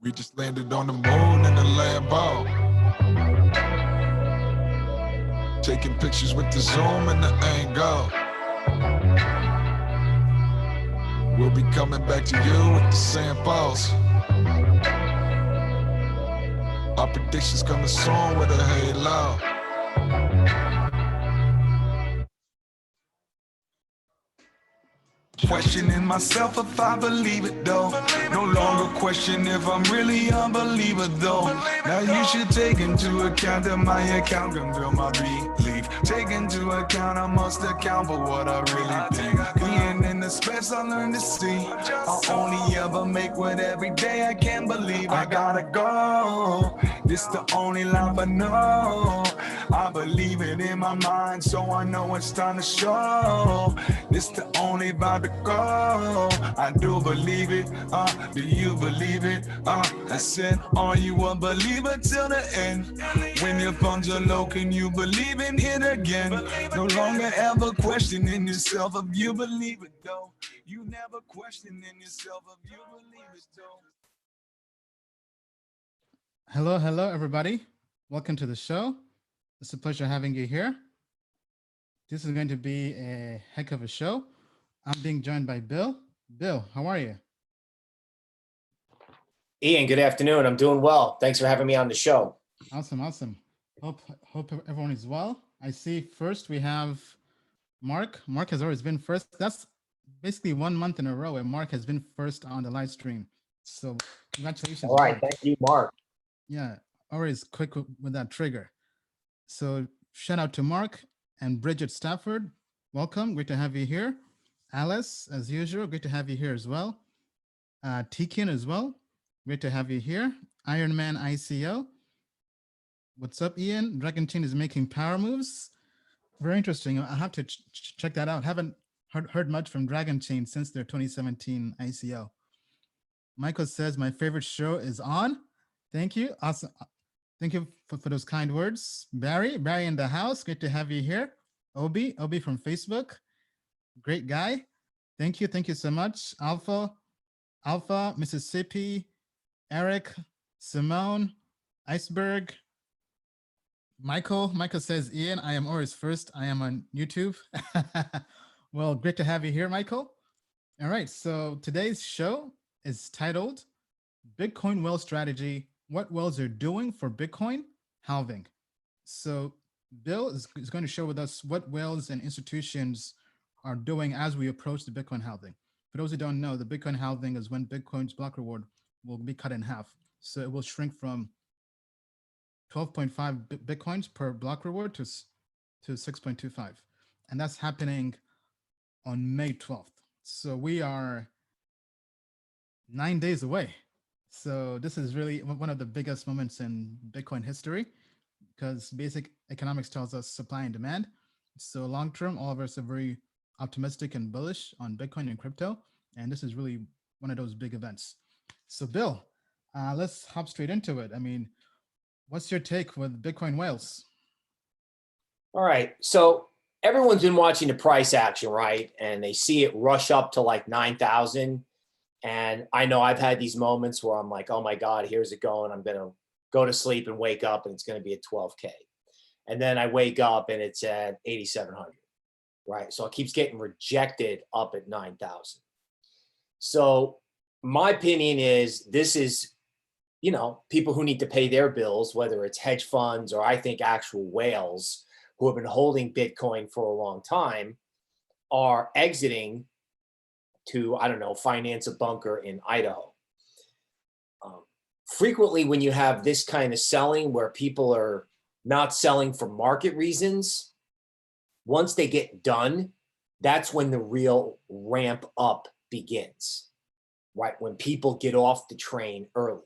We just landed on the moon in a Lambo. Taking pictures with the zoom and the angle. We'll be coming back to you with the samples. Our predictions coming soon with a halo. Questioning myself if I believe it though. No longer question if I'm really a believer though. Now you should take into account that my account can build my belief. Take into account I must account for what I really think. Being in the space I learn to see. I only ever make what every day I can't believe. I gotta go. This the only life I know. I believe it in my mind, so I know it's time to show. This the only vibe to go. I do believe it, do you believe it? I said, are you a believer till the end? When your funds are low, can you believe in it again? No longer ever questioning yourself if you believe it though. You never questioning yourself if you believe it though. Hello, everybody. Welcome to the show. It's a pleasure having you here. This is going to be a heck of a show. I'm being joined by Bill. Bill, how are you? Ian, good afternoon. I'm doing well. Thanks for having me on the show. Awesome. Hope everyone is well. I see first we have Mark. Mark has always been first. That's basically 1 month in a row where Mark has been first on the live stream. So congratulations. All right. Mark. Thank you, Mark. Yeah, always quick with that trigger. So shout out to Mark and Bridget Stafford. Welcome. Great to have you here. Alice, as usual, great to have you here as well. Tikin as well. Great to have you here. Ironman ICO. What's up, Ian? Dragon Chain is making power moves. Very interesting. I have to check that out. Haven't heard much from Dragon Chain since their 2017 ICO. Michael says, my favorite show is on. Thank you. Awesome. Thank you for those kind words. Barry in the house. Great to have you here. Obi from Facebook. Great guy. Thank you so much. Alpha, Mississippi, Eric, Simone, Iceberg. Michael says, Ian, I am always first. I am on YouTube. Well, great to have you here, Michael. All right, so today's show is titled Bitcoin Whale Strategy, What Whales Are Doing for Bitcoin Halving. So Bill is going to share with us what whales and institutions are doing as we approach the Bitcoin halving. For those who don't know, the Bitcoin halving is when Bitcoin's block reward will be cut in half. So it will shrink from 12.5 Bitcoins per block reward to 6.25. And that's happening on May 12th. So we are 9 days away. So this is really one of the biggest moments in Bitcoin history because basic economics tells us supply and demand. So long term, all of us are very optimistic and bullish on Bitcoin and crypto. And this is really one of those big events. So Bill, let's hop straight into it. I mean, what's your take with Bitcoin whales? All right. So everyone's been watching the price action, right? And they see it rush up to like 9,000. And I know I've had these moments where I'm like, oh my God, here's it going. I'm going to go to sleep and wake up and it's going to be at 12K. And then I wake up and it's at 8,700, right? So it keeps getting rejected up at 9,000. So my opinion is this is, you know, people who need to pay their bills, whether it's hedge funds or I think actual whales who have been holding Bitcoin for a long time, are exiting to, I don't know, finance a bunker in Idaho. Frequently, when you have this kind of selling where people are not selling for market reasons, once they get done, that's when the real ramp up begins, right? When people get off the train early,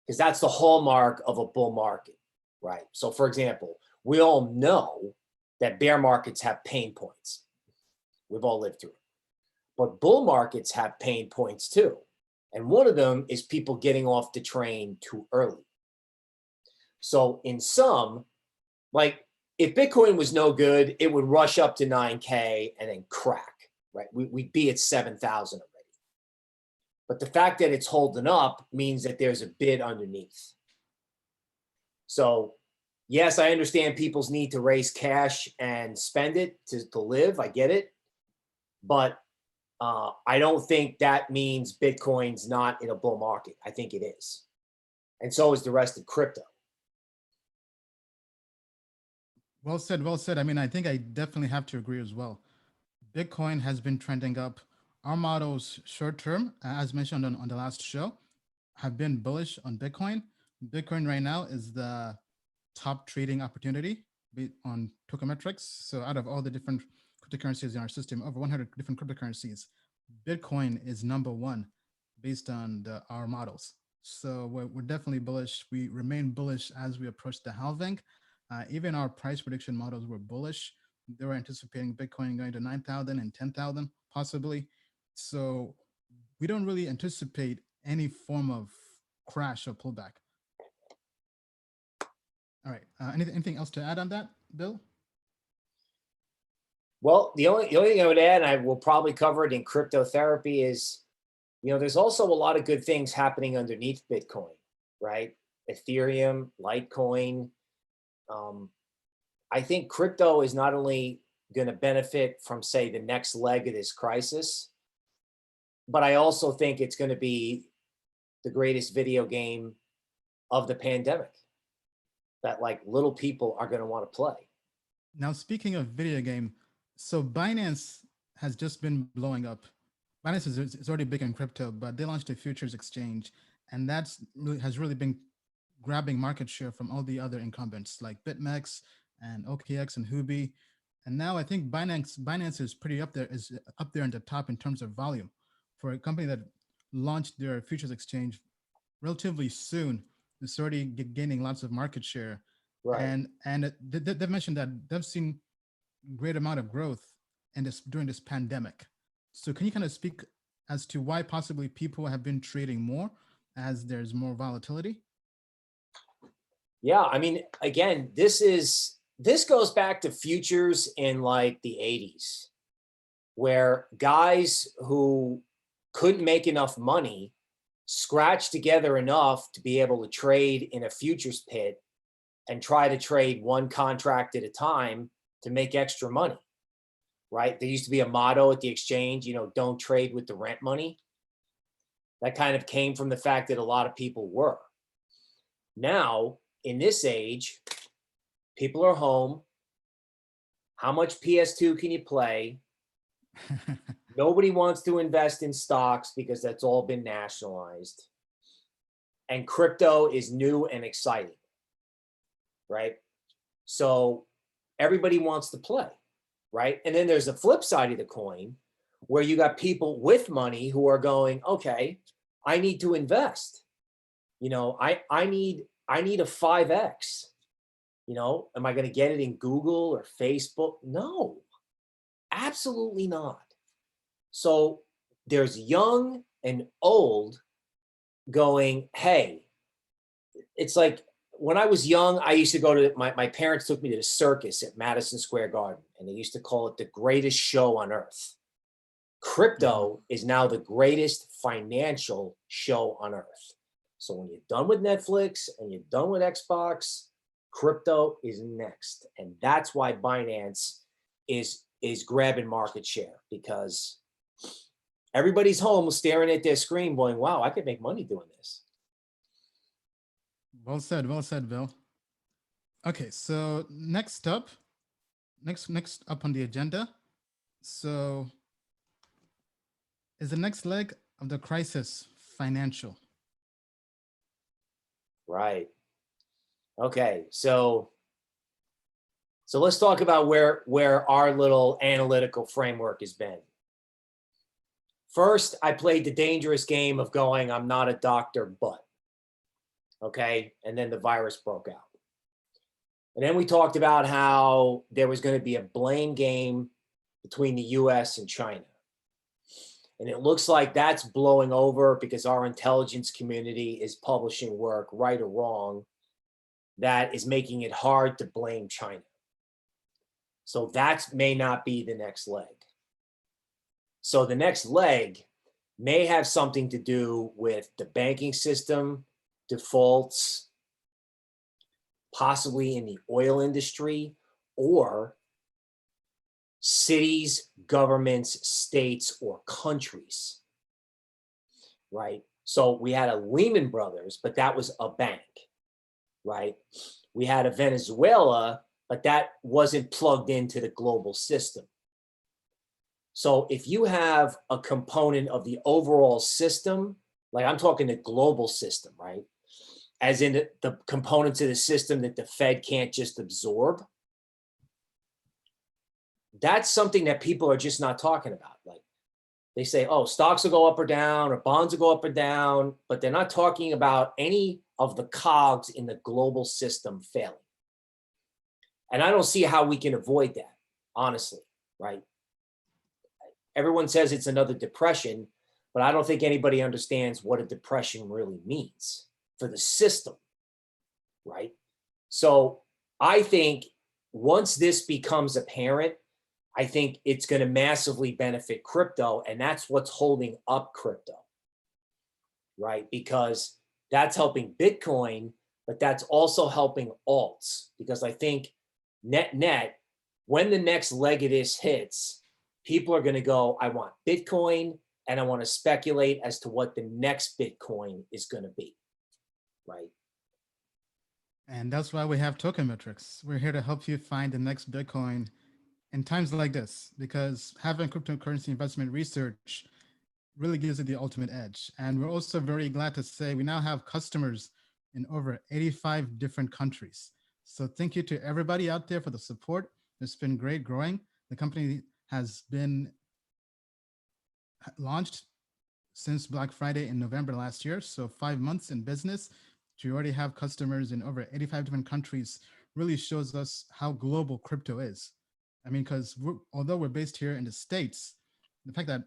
because that's the hallmark of a bull market, right? So for example, we all know that bear markets have pain points. We've all lived through it. But bull markets have pain points too. And one of them is people getting off the train too early. So in sum, like if Bitcoin was no good, it would rush up to 9K and then crack, right? We'd be at 7,000 already. But the fact that it's holding up means that there's a bid underneath. So yes, I understand people's need to raise cash and spend it to live. I get it. But I don't think that means Bitcoin's not in a bull market. I think it is. And so is the rest of crypto. Well said, well said. I mean, I think I definitely have to agree as well. Bitcoin has been trending up. Our models short term, as mentioned on the last show, have been bullish on Bitcoin. Bitcoin right now is the top trading opportunity on Token Metrics. So out of all the different cryptocurrencies in our system, over 100 different cryptocurrencies, Bitcoin is number one based on our models. So we're definitely bullish. We remain bullish as we approach the halving. Even our price prediction models were bullish. They were anticipating Bitcoin going to 9,000 and 10,000 possibly. So we don't really anticipate any form of crash or pullback. All right. Anything else to add on that, Bill? Well, the only thing I would add, and I will probably cover it in cryptotherapy, is, you know, there's also a lot of good things happening underneath Bitcoin, right? Ethereum, Litecoin. I think crypto is not only going to benefit from, say, the next leg of this crisis, but I also think it's going to be the greatest video game of the pandemic that like little people are going to want to play. Now, speaking of video game, so Binance has just been blowing up. Binance is already big in crypto, but they launched a futures exchange, and has really been grabbing market share from all the other incumbents like BitMEX and OKX and Huobi. And now I think Binance is pretty up there, is up there in the top in terms of volume for a company that launched their futures exchange relatively soon. It's already gaining lots of market share. Right. And they've mentioned that they've seen great amount of growth during this pandemic. So can you kind of speak as to why possibly people have been trading more as there's more volatility? Yeah, I mean, again, this goes back to futures in like the 80s, where guys who couldn't make enough money scratched together enough to be able to trade in a futures pit and try to trade one contract at a time to make extra money, right? There used to be a motto at the exchange, you know, don't trade with the rent money. That kind of came from the fact that a lot of people were. Now, in this age, people are home. How much PS2 can you play? Nobody wants to invest in stocks because that's all been nationalized. And crypto is new and exciting, right? So everybody wants to play, right? And then there's a flip side of the coin where you got people with money who are going, okay, I need to invest. You know, I need a 5X. You know, am I going to get it in Google or Facebook? No, absolutely not. So there's young and old going, hey, it's like when I was young, I used to go to, my parents took me to the circus at Madison Square Garden, and they used to call it the greatest show on earth. Crypto is now the greatest financial show on earth. So when you're done with Netflix and you're done with Xbox, crypto is next. And that's why Binance is grabbing market share, because everybody's home staring at their screen going, wow, I could make money doing this. Well said, Bill. Okay, so next up on the agenda, so is the next leg of the crisis financial? Right. Okay. So let's talk about where our little analytical framework has been. First, I played the dangerous game of going, I'm not a doctor, but. Okay. And then the virus broke out. And then we talked about how there was going to be a blame game between the US and China. And it looks like that's blowing over because our intelligence community is publishing work, right or wrong, that is making it hard to blame China. So that may not be the next leg. So the next leg may have something to do with the banking system, defaults, possibly in the oil industry, or cities, governments, states, or countries, right? So we had a Lehman Brothers, but that was a bank, right? We had a Venezuela, but that wasn't plugged into the global system. So if you have a component of the overall system, like I'm talking the global system, right? As in the components of the system that the Fed can't just absorb, that's something that people are just not talking about. Like they say, oh, stocks will go up or down, or bonds will go up or down, but they're not talking about any of the cogs in the global system failing. And I don't see how we can avoid that, honestly, right? Everyone says it's another depression, but I don't think anybody understands what a depression really means for the system, right? So I think once this becomes apparent, I think it's going to massively benefit crypto, and that's what's holding up crypto, right? Because that's helping Bitcoin, but that's also helping alts, because I think net, when the next leg of this hits, people are going to go, I want Bitcoin, and I want to speculate as to what the next Bitcoin is going to be, right? And that's why we have Token Metrics. We're here to help you find the next Bitcoin in times like this, because having cryptocurrency investment research really gives it the ultimate edge. And we're also very glad to say we now have customers in over 85 different countries. So thank you to everybody out there for the support. It's been great growing. The company has been launched since Black Friday in November last year. So 5 months in business, to already have customers in over 85 different countries really shows us how global crypto is. I mean, because although we're based here in the States, the fact that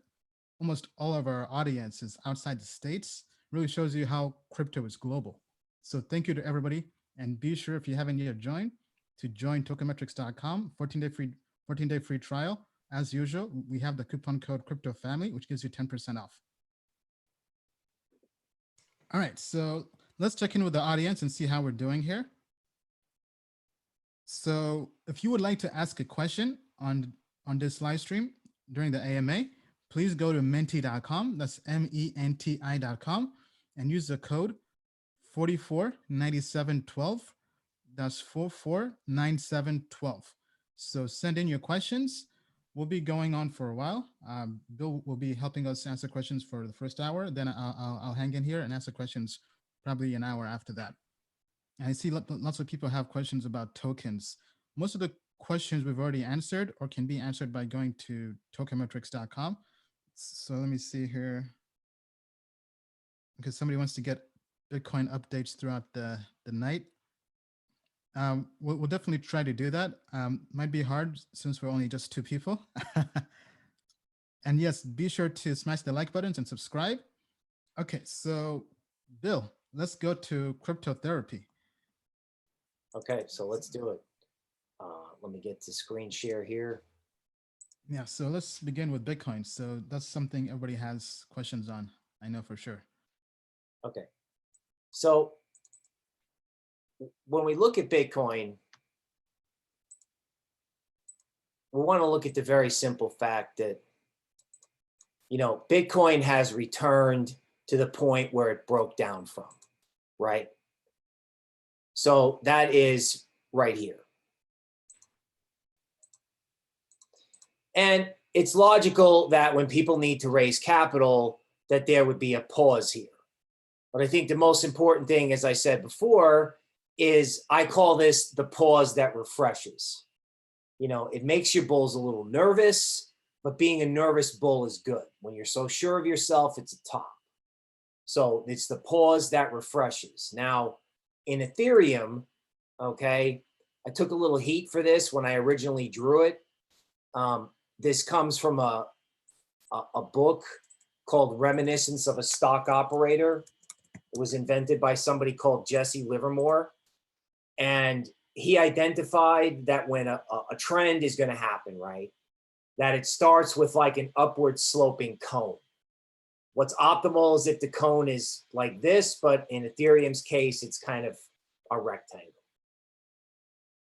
almost all of our audience is outside the States really shows you how crypto is global. So thank you to everybody. And be sure, if you haven't yet joined, to join tokenmetrics.com, 14-day free trial. As usual, we have the coupon code Crypto Family, which gives you 10% off. All right, so let's check in with the audience and see how we're doing here. So if you would like to ask a question on this live stream during the AMA, please go to menti.com, that's MENTI.com, and use the code 449712, that's 449712. So send in your questions. We'll be going on for a while. Bill will be helping us answer questions for the first hour. Then I'll hang in here and answer questions probably an hour after that. And I see lots of people have questions about tokens. Most of the questions we've already answered or can be answered by going to tokenmetrics.com. So let me see here. Because somebody wants to get Bitcoin updates throughout the night. We'll definitely try to do that. Might be hard since we're only just 2 people. And yes, be sure to smash the like buttons and subscribe. Okay, so Bill, let's go to cryptotherapy. Okay, so let's do it. Let me get to screen share here. Yeah, so let's begin with Bitcoin. So that's something everybody has questions on, I know for sure. Okay, so when we look at Bitcoin, we want to look at the very simple fact that, you know, Bitcoin has returned to the point where it broke down from, right? So that is right here. And it's logical that when people need to raise capital, that there would be a pause here. But I think the most important thing, as I said before, is I call this the pause that refreshes. You know, it makes your bulls a little nervous, but being a nervous bull is good. When you're so sure of yourself, it's a top. So it's the pause that refreshes. Now, in Ethereum, okay, I took a little heat for this when I originally drew it. This comes from a book called Reminiscence of a Stock Operator. It was invented by somebody called Jesse Livermore. And he identified that when a trend is going to happen, right, that it starts with like an upward sloping cone. What's optimal is if the cone is like this, but in Ethereum's case, it's kind of a rectangle.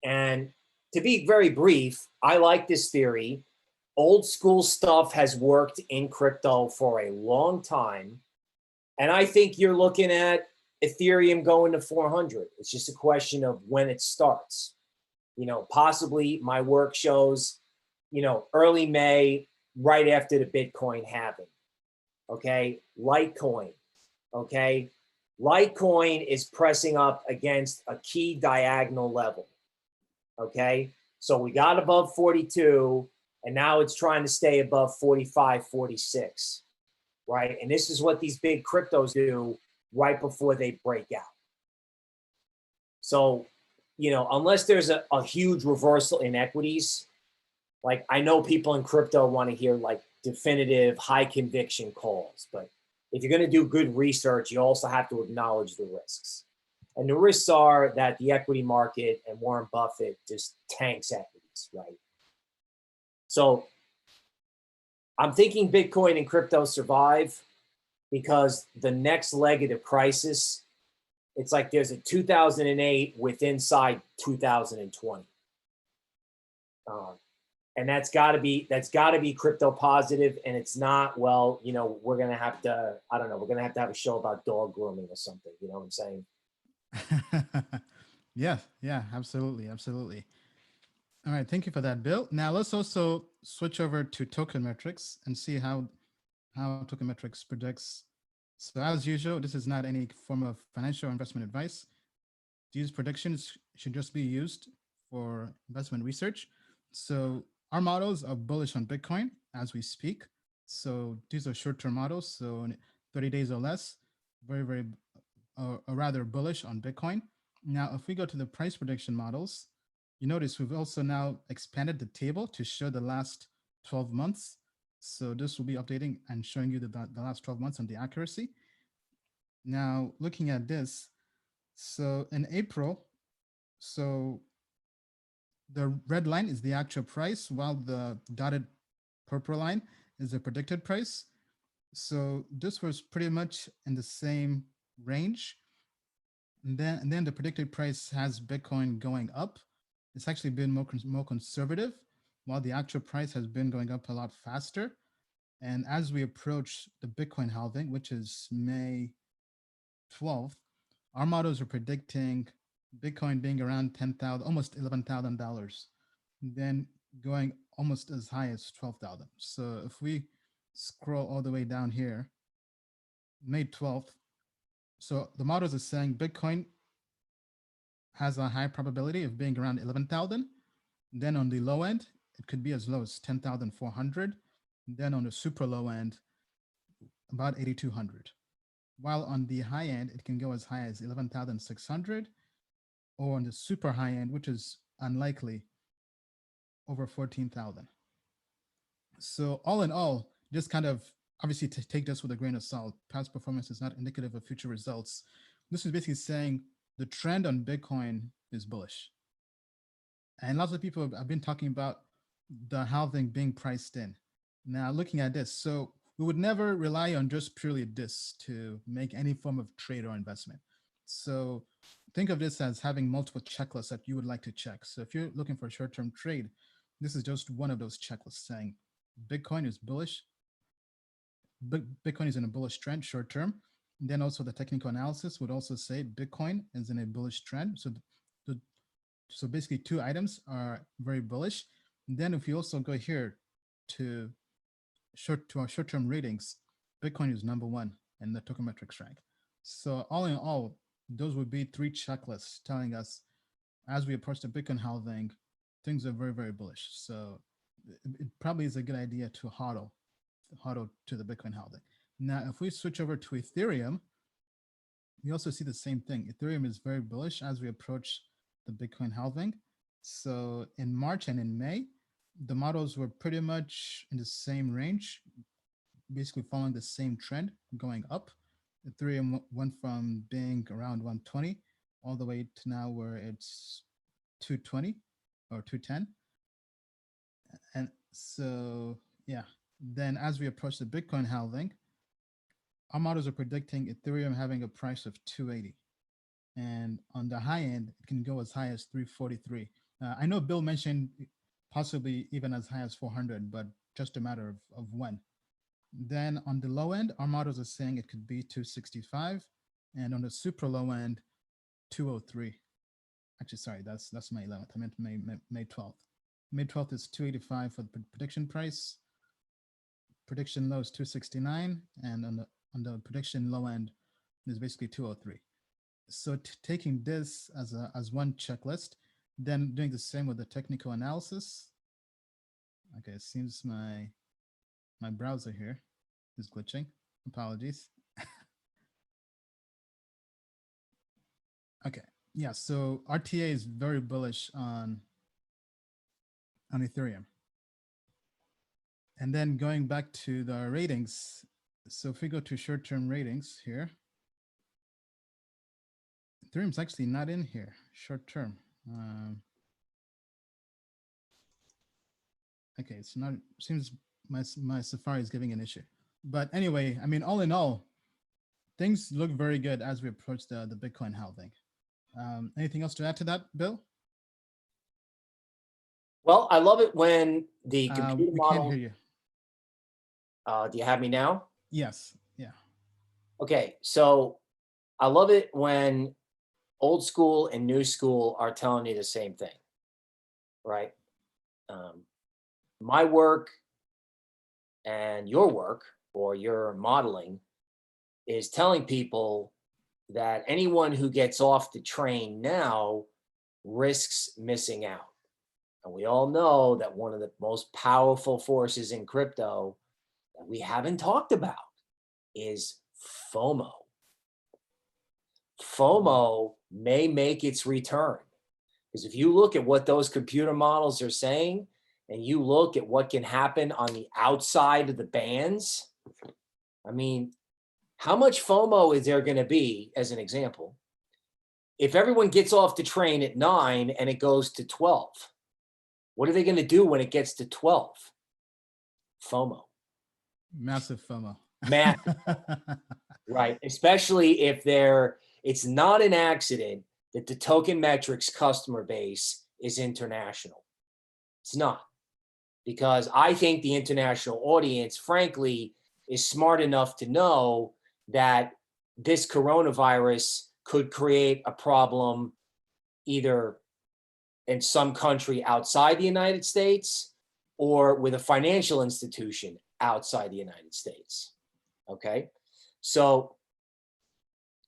And to be very brief, I like this theory. Old school stuff has worked in crypto for a long time. And I think you're looking at Ethereum going to 400. It's just a question of when it starts. You know, possibly my work shows, you know, early May, right after the Bitcoin halving. Okay, Litecoin. Okay, Litecoin is pressing up against a key diagonal level. Okay, so we got above 42, and now it's trying to stay above 45, 46, right? And this is what these big cryptos do right before they break out. So, you know, unless there's a huge reversal in equities, like I know people in crypto want to hear like definitive high conviction calls, but if you're going to do good research, you also have to acknowledge the risks. And the risks are that the equity market and Warren Buffett just tanks equities, right? So I'm thinking Bitcoin and crypto survive because the next leg of the crisis, it's like there's a 2008 with inside 2020. And that's got to be crypto positive, and it's not. Well, you know, we're gonna have to. I don't know. We're gonna have to have a show about dog grooming or something. You know what I'm saying? Yeah, absolutely. All right, thank you for that, Bill. Now let's also switch over to Token Metrics and see how Token Metrics predicts. So as usual, this is not any form of financial or investment advice. These predictions should just be used for investment research. So our models are bullish on Bitcoin as we speak. So these are short-term models. So in 30 days or less, very, or rather bullish on Bitcoin. Now, if we go to the price prediction models, you notice we've also now expanded the table to show the last 12 months. So this will be updating and showing you the last 12 months and the accuracy. Now, looking at this, so in April, so the red line is the actual price, while the dotted purple line is the predicted price. So this was pretty much in the same range. And then the predicted price has Bitcoin going up. It's actually been more conservative, while the actual price has been going up a lot faster. And as we approach the Bitcoin halving, which is May 12th, our models are predicting Bitcoin being around $10,000, almost $11,000, then going almost as high as 12,000. So if we scroll all the way down here, May 12th, so the models are saying Bitcoin has a high probability of being around 11,000. Then on the low end, it could be as low as 10,400. Then on the super low end, about 8,200. While on the high end, it can go as high as 11,600, or on the super high end, which is unlikely, over 14,000. So all in all, just kind of obviously to take this with a grain of salt. Past performance is not indicative of future results. This is basically saying the trend on Bitcoin is bullish. And lots of people have been talking about the halving being priced in. Now looking at this, so we would never rely on just purely this to make any form of trade or investment. So think of this as having multiple checklists that you would like to check. So if you're looking for a short-term trade, this is just one of those checklists saying Bitcoin is bullish. Bitcoin is in a bullish trend short-term. Then also the technical analysis would also say Bitcoin is in a bullish trend. So basically 2 items are very bullish. And then if you also go here to our short-term ratings, Bitcoin is number 1 in the Token Metrics rank. So all in all, those would be 3 checklists telling us as we approach the Bitcoin halving, things are very, very bullish. So it probably is a good idea to hodl to the Bitcoin halving. Now, if we switch over to Ethereum, we also see the same thing. Ethereum is very bullish as we approach the Bitcoin halving. So in March and in May, the models were pretty much in the same range, basically following the same trend going up. Ethereum went from being around 120 all the way to now where it's 220 or 210. And so, yeah, then as we approach the Bitcoin halving, our models are predicting Ethereum having a price of 280. And on the high end, it can go as high as 343. I know Bill mentioned possibly even as high as 400, but just a matter of when. Then on the low end, our models are saying it could be 265. And on the super low end, 203. Actually, sorry, that's May 11th. I meant May 12th. May 12th is 285 for the prediction price. Prediction low is 269. And on the prediction low end is basically 203. So taking this as one checklist, then doing the same with the technical analysis. Okay, it seems my browser here is glitching. Apologies. Okay, yeah, so RTA is very bullish on Ethereum. And then going back to the ratings, so if we go to short-term ratings here, Ethereum's actually not in here, short-term. Okay, it's not, seems my Safari is giving an issue. But anyway, I mean, all in all, things look very good as we approach the Bitcoin halving. Anything else to add to that, Bill? Well, I love it when the computer we model. can't hear you. Do you have me now? Yes. Yeah. Okay, so I love it when old school and new school are telling you the same thing, right? My work and your work or your modeling is telling people that anyone who gets off the train now risks missing out. And we all know that one of the most powerful forces in crypto that we haven't talked about is FOMO. FOMO may make its return, because if you look at what those computer models are saying, and you look at what can happen on the outside of the bands, I mean, how much FOMO is there going to be, as an example, if everyone gets off the train at 9 and it goes to 12? What are they going to do when it gets to 12? FOMO. Massive FOMO. Massive. Right. Especially if it's not an accident that the Token Metrics customer base is international. It's not. Because I think the international audience, frankly, is smart enough to know that this coronavirus could create a problem either in some country outside the United States or with a financial institution outside the United States. Okay, so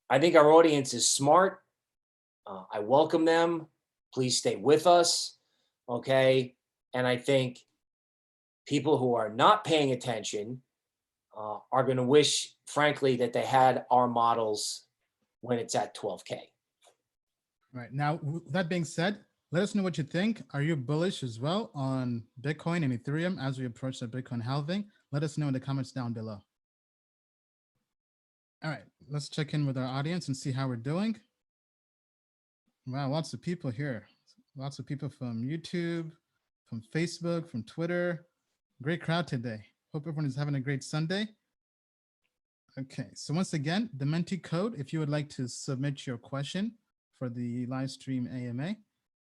I think our audience is smart. I welcome them. Please stay with us. Okay, and I think people who are not paying attention are going to wish, frankly, that they had our models when it's at 12K. Right. Now, with that being said, let us know what you think. Are you bullish as well on Bitcoin and Ethereum as we approach the Bitcoin halving? Let us know in the comments down below. All right, let's check in with our audience and see how we're doing. Wow, lots of people here. Lots of people from YouTube, from Facebook, from Twitter. Great crowd today. Hope everyone is having a great Sunday. Okay, so once again, the Menti code, if you would like to submit your question for the live stream AMA,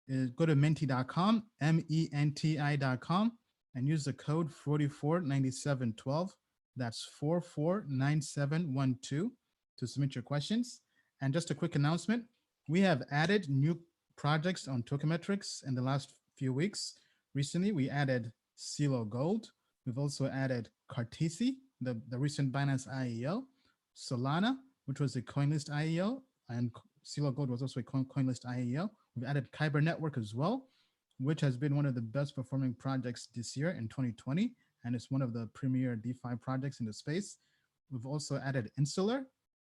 is go to menti.com, MENTI.com, and use the code 449712. That's 449712. to submit your questions. And just a quick announcement, we have added new projects on Token Metrics in the last few weeks. Recently, we added CeeLo Gold. We've also added Cartesi, the recent Binance IEO, Solana, which was a CoinList IEO, and CeeLo Gold was also a CoinList IEO. We've added Kyber Network as well, which has been one of the best performing projects this year in 2020, and it's one of the premier DeFi projects in the space. We've also added Insular.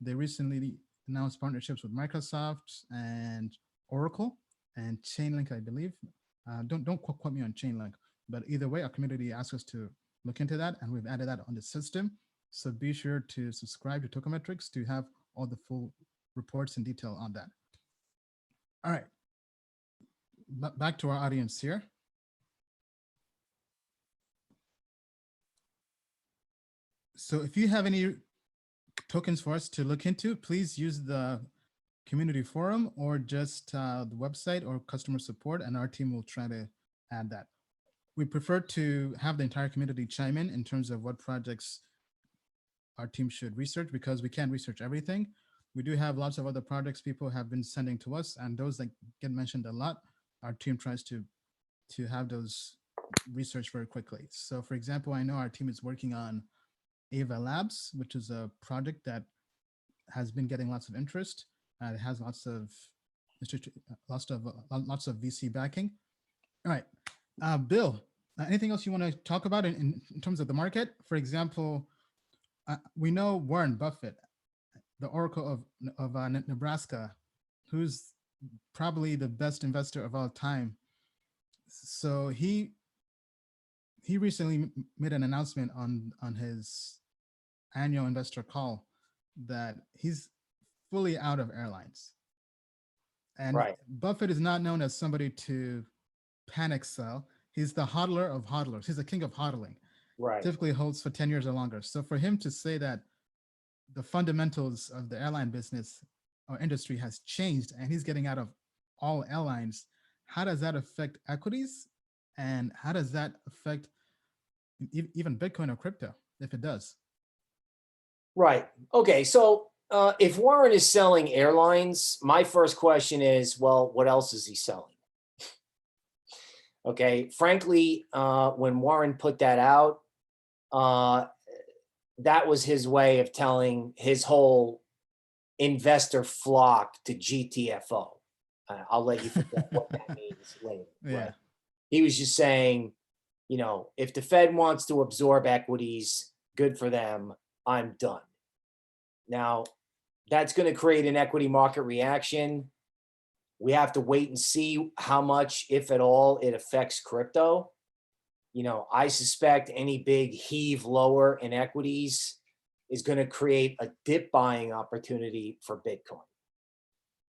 They recently announced partnerships with Microsoft and Oracle and Chainlink, I believe. Don't quote me on Chainlink, but either way, our community asked us to look into that, and we've added that on the system. So be sure to subscribe to Token Metrics to have all the full reports and detail on that. All right, back to our audience here. So if you have any tokens for us to look into, please use the community forum or just the website or customer support, and our team will try to add that. We prefer to have the entire community chime in terms of what projects our team should research, because we can't research everything. We do have lots of other projects people have been sending to us, and those that get mentioned a lot, our team tries to have those research very quickly. So for example, I know our team is working on Ava Labs, which is a project that has been getting lots of interest. It has lots of VC backing. All right, Bill, anything else you want to talk about in terms of the market? For example, we know Warren Buffett, the Oracle of Nebraska, who's probably the best investor of all time. So he recently made an announcement on his annual investor call that he's fully out of airlines. And Right. Buffett is not known as somebody to panic sell. He's the hodler of hodlers. He's the king of hodling. Right. Typically holds for 10 years or longer. So for him to say that the fundamentals of the airline business or industry has changed and he's getting out of all airlines, how does that affect equities? And how does that affect even Bitcoin or crypto, if it does? Right. Okay. So if Warren is selling airlines, my first question is, well, what else is he selling? Okay. Frankly, when Warren put that out, that was his way of telling his whole investor flock to GTFO. I'll let you forget what that means later. Yeah. Right? He was just saying, you know, if the Fed wants to absorb equities, good for them. I'm done. Now, that's going to create an equity market reaction. We have to wait and see how much, if at all, it affects crypto. You know, I suspect any big heave lower in equities is going to create a dip buying opportunity for Bitcoin,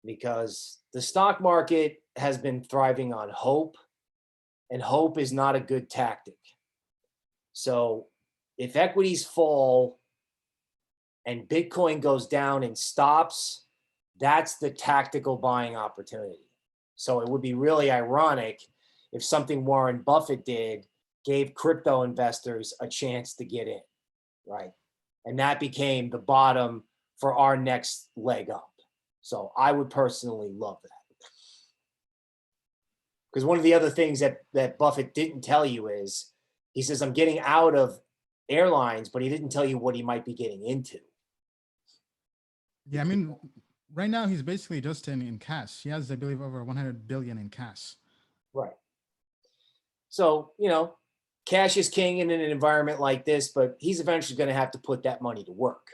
because the stock market has been thriving on hope, and hope is not a good tactic. So if equities fall and Bitcoin goes down and stops, that's the tactical buying opportunity. So it would be really ironic if something Warren Buffett did gave crypto investors a chance to get in, right? And that became the bottom for our next leg up. So I would personally love that. Because one of the other things that Buffett didn't tell you is, he says, I'm getting out of airlines, but he didn't tell you what he might be getting into. Yeah, I mean, right now he's basically just in cash. He has, I believe, over 100 billion in cash. Right. So, you know, cash is king in an environment like this, but he's eventually going to have to put that money to work.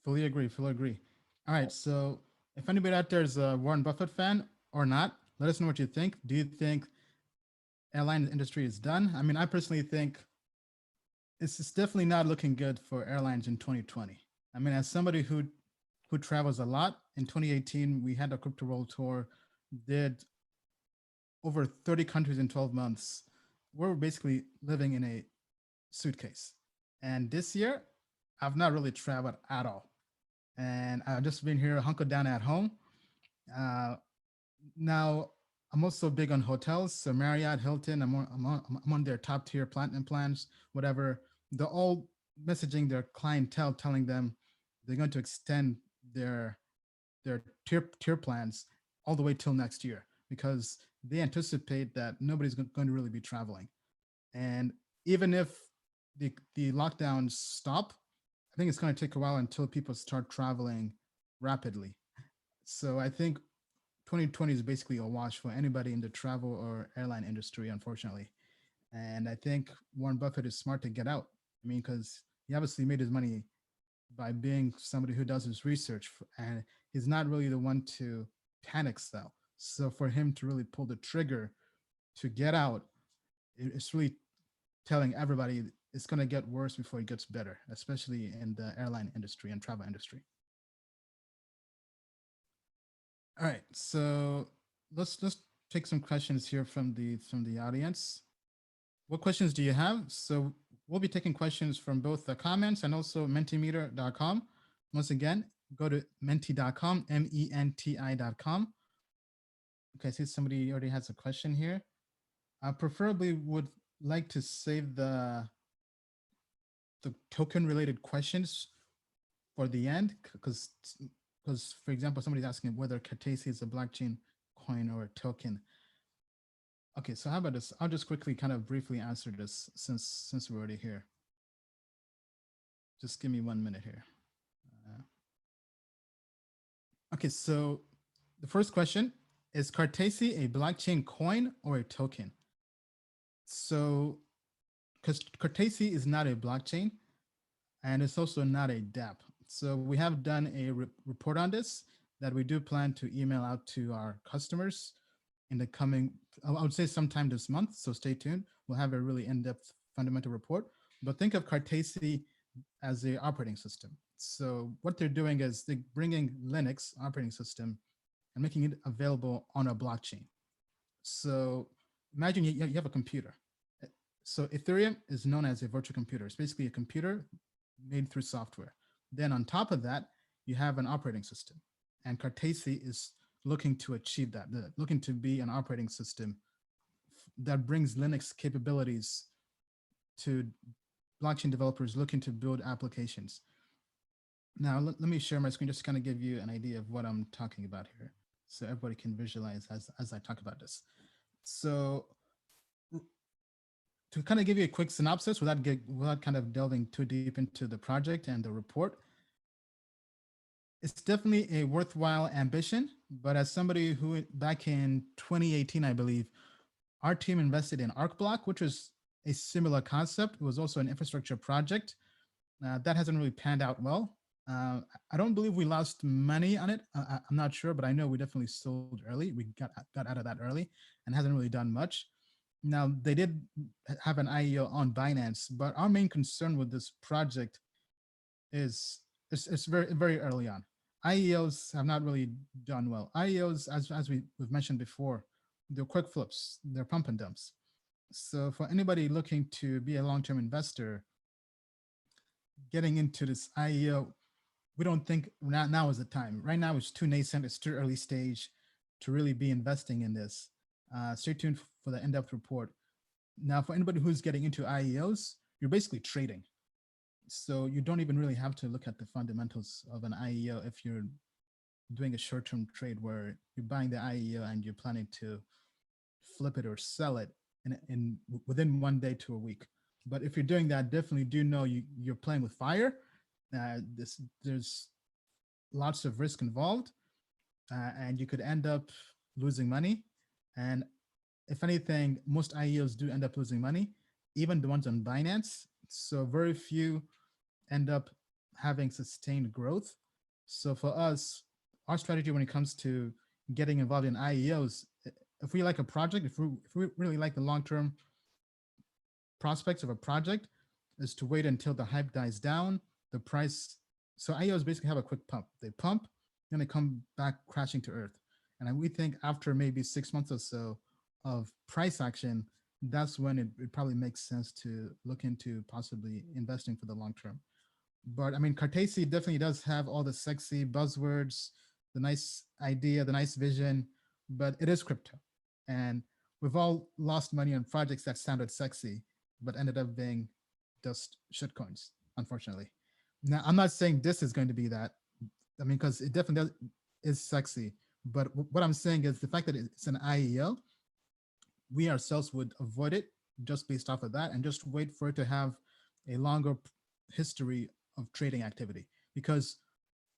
Fully agree. Fully agree. All right. So if anybody out there is a Warren Buffett fan or not, let us know what you think. Do you think airline industry is done? I mean, I personally think it's definitely not looking good for airlines in 2020. I mean, as somebody who travels a lot, in 2018, we had a crypto world tour, did over 30 countries in 12 months. We're basically living in a suitcase. And this year, I've not really traveled at all. And I've just been here hunkered down at home. Now, I'm also big on hotels. So Marriott, Hilton, I'm on their top tier platinum plans, whatever. They're all messaging their clientele, telling them they're going to extend their tier plans all the way till next year, because they anticipate that nobody's going to really be traveling. And even if the lockdowns stop, I think it's going to take a while until people start traveling rapidly. So I think 2020 is basically a wash for anybody in the travel or airline industry, unfortunately. And I think Warren Buffett is smart to get out. I mean, because he obviously made his money by being somebody who does his research, and he's not really the one to panic sell. So for him to really pull the trigger to get out, it's really telling everybody it's going to get worse before it gets better, especially in the airline industry and travel industry. All right, so let's take some questions here from the audience. What questions do you have? So we'll be taking questions from both the comments and also mentimeter.com. Once again, go to menti.com, menti.com. Okay, I see somebody already has a question here. I preferably would like to save the token related questions for the end, because for example, somebody's asking whether Cartesi is a blockchain coin or a token. Okay, so how about this? I'll just quickly kind of briefly answer this since we're already here. Just give me 1 minute here. Okay, so the first question is Cartesi a blockchain coin or a token? So, because Cartesi is not a blockchain and it's also not a dApp. So we have done a report on this that we do plan to email out to our customers in the coming, I would say sometime this month. So stay tuned. We'll have a really in-depth fundamental report. But think of Cartesi as the operating system. So what they're doing is they're bringing Linux operating system and making it available on a blockchain. So imagine you have a computer. So Ethereum is known as a virtual computer. It's basically a computer made through software. Then on top of that, you have an operating system. And Cartesi is looking to achieve that, looking to be an operating system that brings Linux capabilities to blockchain developers looking to build applications. Now, let me share my screen just to kind of give you an idea of what I'm talking about here, so everybody can visualize as I talk about this. So to kind of give you a quick synopsis without kind of delving too deep into the project and the report, it's definitely a worthwhile ambition. But as somebody who back in 2018, I believe, our team invested in ArcBlock, which was a similar concept. It was also an infrastructure project. That hasn't really panned out well. I don't believe we lost money on it. I'm not sure, but I know we definitely sold early. We got out of that early and hasn't really done much. Now, they did have an IEO on Binance, but our main concern with this project is it's very, very early on. IEOs have not really done well. IEOs, as we've mentioned before, they're quick flips, they're pump and dumps. So for anybody looking to be a long-term investor, getting into this IEO, we don't think now is the time. Right now it's too nascent, it's too early stage to really be investing in this. Stay tuned for the in-depth report. Now, for anybody who's getting into IEOs, you're basically trading. So you don't even really have to look at the fundamentals of an IEO if you're doing a short-term trade where you're buying the IEO and you're planning to flip it or sell it in within 1 day to a week. But if you're doing that, definitely do know you're playing with fire. There's lots of risk involved, and you could end up losing money. And if anything, most IEOs do end up losing money, even the ones on Binance. So very few end up having sustained growth. So for us, our strategy when it comes to getting involved in IEOs, if we like a project, if we really like the long-term prospects of a project, is to wait until the hype dies down, the price. So IEOs basically have a quick pump. They pump, then they come back crashing to earth. And we think after maybe 6 months or so of price action, that's when it probably makes sense to look into possibly investing for the long term. But I mean, Cartesi definitely does have all the sexy buzzwords, the nice idea, the nice vision, but it is crypto. And we've all lost money on projects that sounded sexy, but ended up being just shitcoins. unfortunately. Now, I'm not saying this is going to be that. I mean, because it definitely is sexy. But what I'm saying is the fact that it's an IEO, we ourselves would avoid it just based off of that and just wait for it to have a longer history of trading activity. Because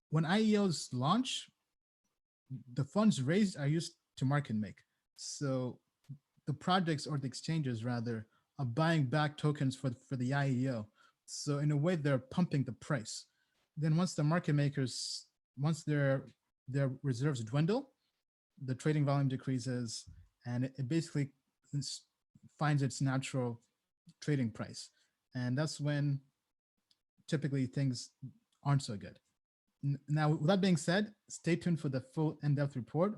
when IEOs launch, the funds raised are used to market make. So the projects or the exchanges rather are buying back tokens for the IEO. So in a way, they're pumping the price. Then once the market makers, once their reserves dwindle, the trading volume decreases, and it basically finds its natural trading price. And that's when typically things aren't so good. Now, with that being said, stay tuned for the full in-depth report.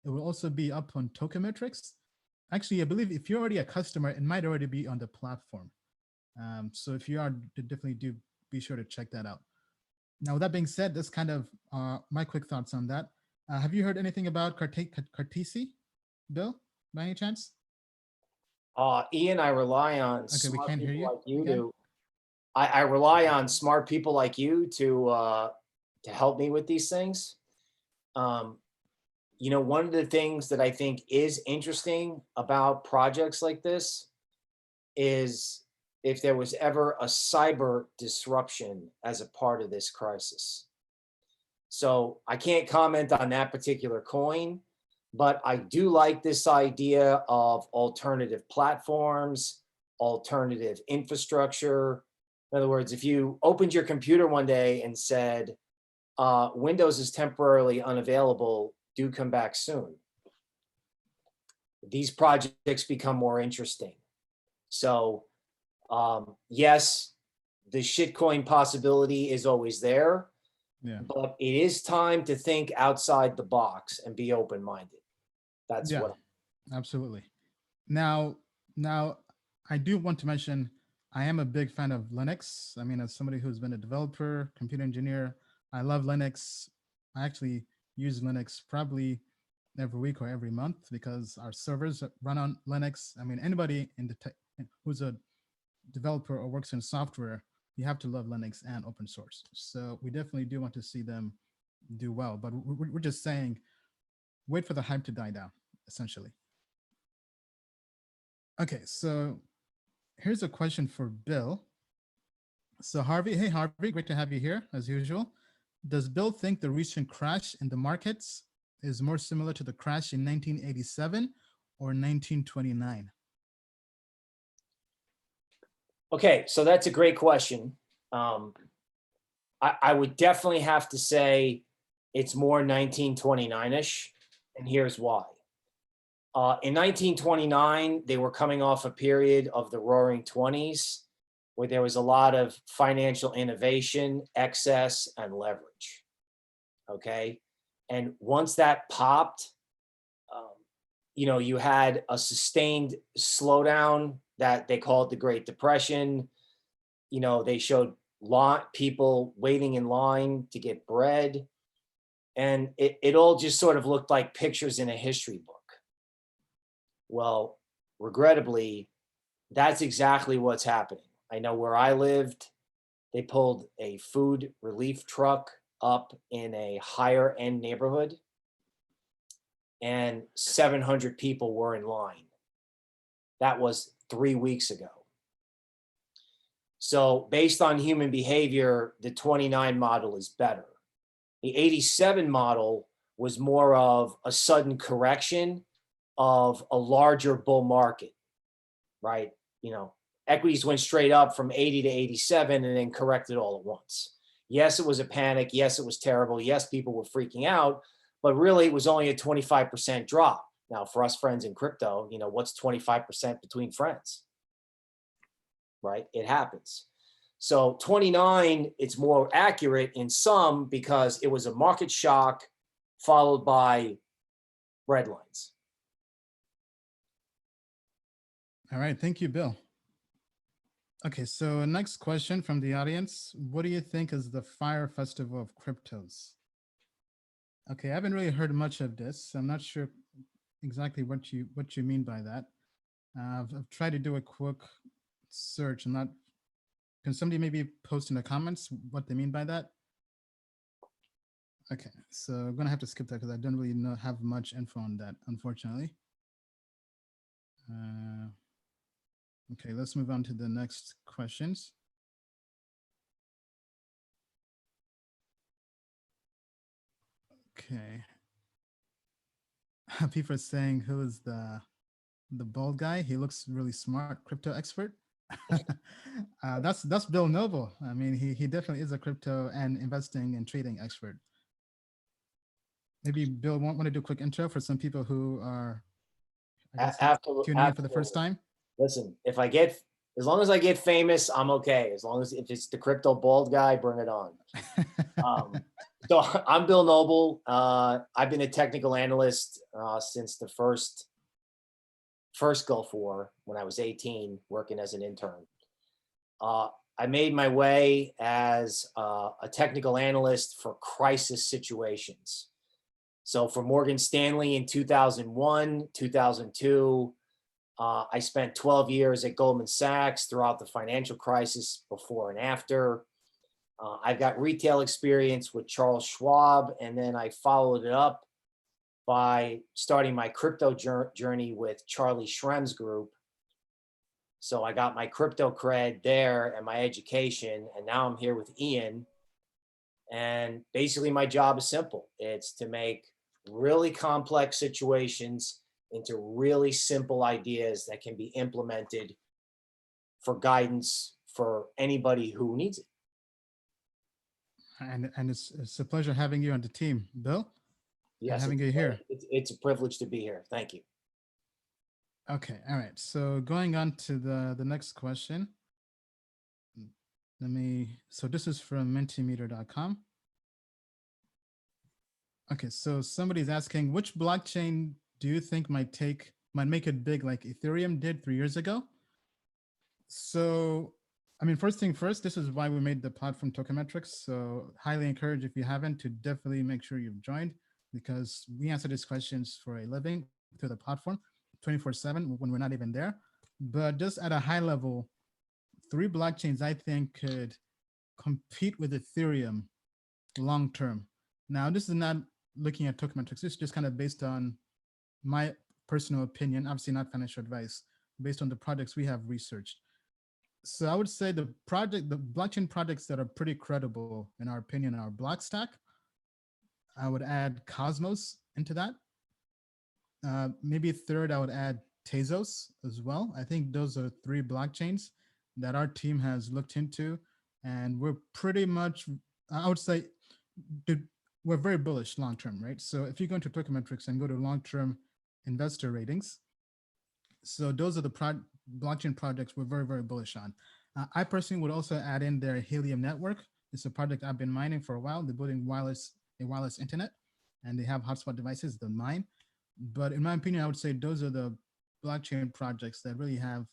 It will also be up on Token Metrics. Actually, I believe if you're already a customer, it might already be on the platform. So if you are, definitely do be sure to check that out. Now, with that being said, that's kind of my quick thoughts on that. Have you heard anything about Cartesi, Bill, by any chance? Ian, I rely on Okay, we smart can't hear people you like you again. to. I rely on smart people like you to help me with these things. You know, one of the things that I think is interesting about projects like this is if there was ever a cyber disruption as a part of this crisis. So I can't comment on that particular coin, but I do like this idea of alternative platforms, alternative infrastructure. In other words, if you opened your computer one day and said, Windows is temporarily unavailable, do come back soon, these projects become more interesting. So yes, the shitcoin possibility is always there, but it is time to think outside the box and be open-minded. That's what. Absolutely. Now, I do want to mention I am a big fan of Linux. I mean, as somebody who's been a developer, computer engineer, I love Linux. I actually use Linux probably every week or every month because our servers run on Linux. I mean, anybody in the tech who's a developer or works in software, you have to love Linux and open source. So we definitely do want to see them do well, but we're just saying, wait for the hype to die down, essentially. Okay, so here's a question for Bill. So Harvey, hey Harvey, great to have you here as usual. Does Bill think the recent crash in the markets is more similar to the crash in 1987 or 1929? Okay, so that's a great question. I would definitely have to say it's more 1929-ish, and here's why. In 1929, they were coming off a period of the Roaring 20s where there was a lot of financial innovation, excess, and leverage. Okay, and once that popped, you know, you had a sustained slowdown that they called the Great Depression. You know, they showed people waiting in line to get bread. And it all just sort of looked like pictures in a history book. Well, regrettably, that's exactly what's happening. I know where I lived, they pulled a food relief truck up in a higher end neighborhood, and 700 people were in line. That was 3 weeks ago. So based on human behavior, the 29 model is better. The 87 model was more of a sudden correction of a larger bull market, right? You know, equities went straight up from 80 to 87 and then corrected all at once. Yes, it was a panic. Yes, it was terrible. Yes, people were freaking out, but really it was only a 25% drop. Now, for us friends in crypto, you know, what's 25% between friends, right? It happens. So 29, it's more accurate in some because it was a market shock followed by red lines. All right, thank you, Bill. Okay, so next question from the audience. What do you think is the Fire Festival of cryptos? Okay, I haven't really heard much of this. I'm not sure exactly what you mean by that. I've tried to do a quick search. I'm not Can somebody maybe post in the comments what they mean by that? Okay, so I'm gonna have to skip that because I don't really have much info on that, unfortunately. Okay, let's move on to the next questions. Okay. People are saying, who is the bald guy? He looks really smart, crypto expert. That's Bill Noble. I mean, he definitely is a crypto and investing and trading expert. Maybe Bill want to do a quick intro for some people who are, I guess, tuning in for the first time. Listen, as long as I get famous, I'm okay. As long as if it's the crypto bald guy, bring it on. So I'm Bill Noble. I've been a technical analyst since the first Gulf War when I was 18, working as an intern. I made my way as a technical analyst for crisis situations. So for Morgan Stanley in 2001, 2002, I spent 12 years at Goldman Sachs throughout the financial crisis before and after. I've got retail experience with Charles Schwab, and then I followed it up by starting my crypto journey with Charlie Shrem's group. So I got my crypto cred there and my education, and now I'm here with Ian. And basically my job is simple. It's to make really complex situations into really simple ideas that can be implemented for guidance for anybody who needs it. And it's a pleasure having you on the team, Bill. Yes, having you here. It's a privilege to be here. Thank you. Okay, all right. So going on to the next question. So this is from mentimeter.com. Okay, so somebody's asking, which blockchain do you think might make it big like Ethereum did 3 years ago? So, I mean, first thing first, this is why we made the platform Token Metrics. So highly encourage, if you haven't, to definitely make sure you've joined, because we answer these questions for a living through the platform 24/7 when we're not even there. But just at a high level, 3 blockchains I think could compete with Ethereum long term. Now, this is not looking at Token Metrics. This is just kind of based on my personal opinion, obviously not financial advice, based on the projects we have researched. So I would say the blockchain projects that are pretty credible, in our opinion, are Blockstack. I would add Cosmos into that. Maybe third, I would add Tezos as well. I think those are 3 blockchains that our team has looked into, and we're pretty much, I would say, we're very bullish long term, right? So if you go into Token Metrics and go to long-term investor ratings, so those are the blockchain projects we're very, very bullish on. I personally would also add in their Helium network. It's a project I've been mining for a while. They're building a wireless internet, and they have hotspot devices that mine. But in my opinion, I would say those are the blockchain projects that really have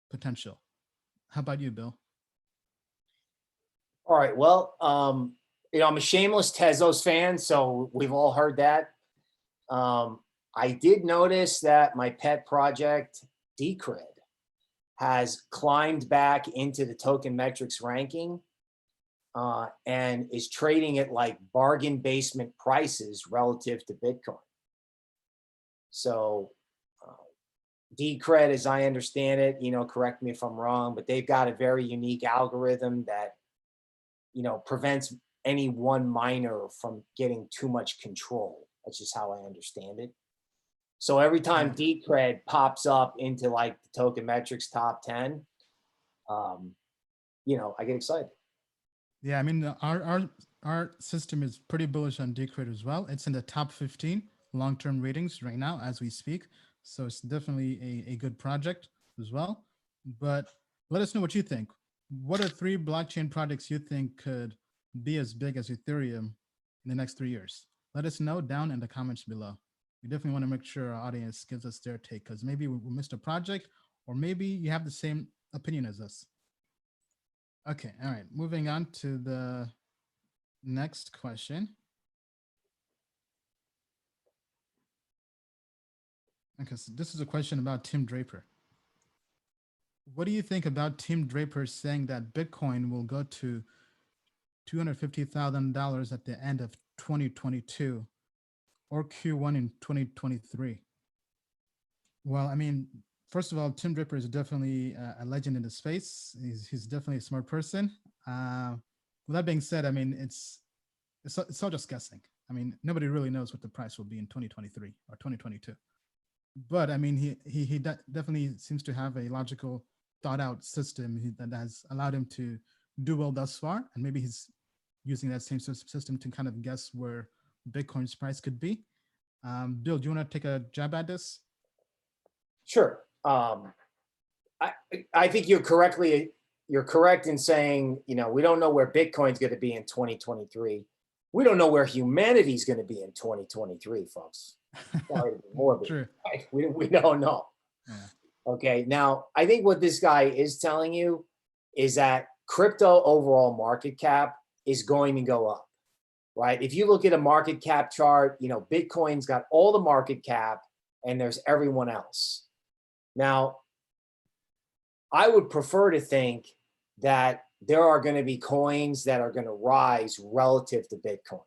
potential. How about you, Bill? All right. Well, I'm a shameless Tezos fan, so we've all heard that. I did notice that my pet project, Decred, has climbed back into the Token Metrics ranking and is trading at like bargain basement prices relative to Bitcoin. So Decred, as I understand it, correct me if I'm wrong, but they've got a very unique algorithm that, prevents any one miner from getting too much control. That's just how I understand it. So every time Decred pops up into like the Token Metrics top 10, I get excited. Yeah, I mean, our system is pretty bullish on Decred as well. It's in the top 15 long-term ratings right now as we speak. So it's definitely a good project as well. But let us know what you think. What are 3 blockchain projects you think could be as big as Ethereum in the next 3 years? Let us know down in the comments below. We definitely want to make sure our audience gives us their take, because maybe we missed a project, or maybe you have the same opinion as us. Okay, all right. Moving on to the next question. Okay, so this is a question about Tim Draper. what do you think about Tim Draper saying that Bitcoin will go to $250,000 at the end of 2022 or Q1 in 2023? Well, I mean, first of all, Tim Draper is definitely a legend in the space. He's definitely a smart person. With that being said, I mean, it's all just guessing. I mean, nobody really knows what the price will be in 2023 or 2022. But I mean, he definitely seems to have a logical, thought out system that has allowed him to do well thus far. And maybe he's using that same system to kind of guess where Bitcoin's price could be. Bill, do you want to take a jab at this? Sure. I think you're correct in saying, we don't know where Bitcoin's going to be in 2023. We don't know where humanity's going to be in 2023, folks. Sorry to be morbid. True. Right? We don't know. Yeah. Okay. Now, I think what this guy is telling you is that crypto overall market cap is going to go up, right? If you look at a market cap chart, Bitcoin's got all the market cap and there's everyone else. Now, I would prefer to think that there are going to be coins that are going to rise relative to Bitcoin.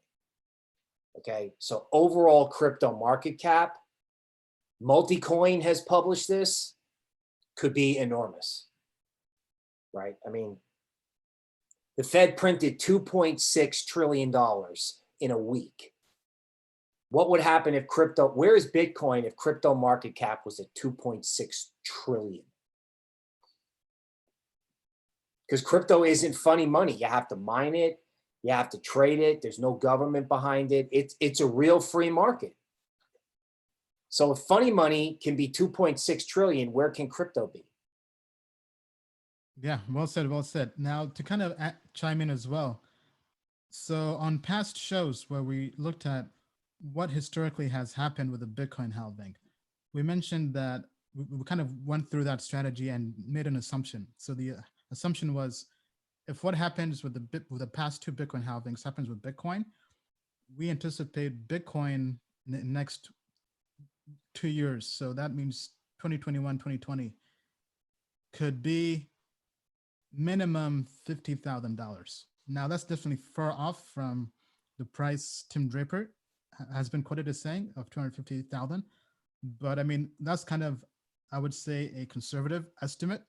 Okay, so overall crypto market cap, Multicoin has published this, could be enormous, right? I mean, the Fed printed $2.6 trillion in a week. What would happen if where is Bitcoin if crypto market cap was at 2.6 trillion? Because crypto isn't funny money. You have to mine it. You have to trade it. There's no government behind it. It's a real free market. So if funny money can be 2.6 trillion, where can crypto be? Yeah, well said, well said. Now to kind of chime in as well. So on past shows where we looked at what historically has happened with the Bitcoin halving, we mentioned that we kind of went through that strategy and made an assumption. So the assumption was, if what happens with the past two Bitcoin halvings happens with Bitcoin, we anticipate Bitcoin in the next 2 years. So that means 2021, 2020 could be minimum $50,000. Now that's definitely far off from the price Tim Draper has been quoted as saying of 250,000. But I mean, that's kind of, I would say, a conservative estimate.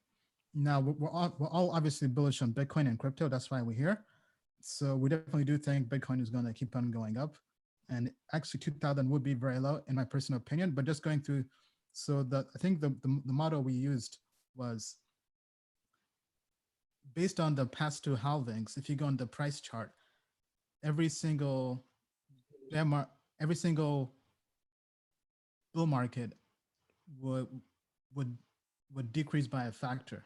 Now we're all obviously bullish on Bitcoin and crypto. That's why we're here. So we definitely do think Bitcoin is going to keep on going up. And actually 2,000 would be very low in my personal opinion, but just going through. So I think the model we used was based on the past two halvings. If you go on the price chart, every single bull market would decrease by a factor.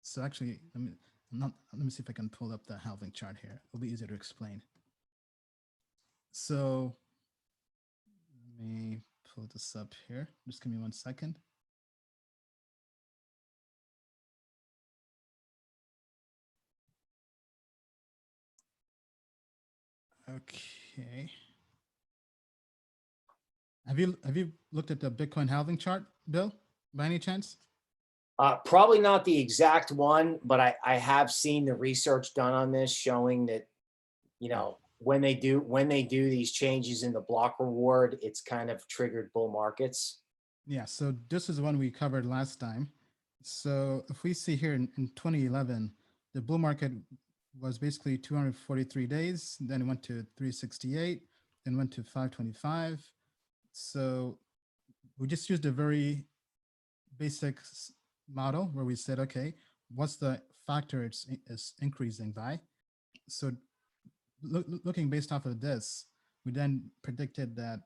So actually, let me see if I can pull up the halving chart here. It'll be easier to explain. So let me pull this up here. Just give me 1 second. Okay. Have you looked at the Bitcoin halving chart, Bill, by any chance? Probably not the exact one, but I have seen the research done on this showing that, when they do these changes in the block reward, it's kind of triggered bull markets. Yeah, so this is the one we covered last time. So if we see here in 2011, the bull market was basically 243 days, then it went to 368, then went to 525. So we just used a very basic model where we said, okay, what's the factor it's increasing by? So looking based off of this, we then predicted that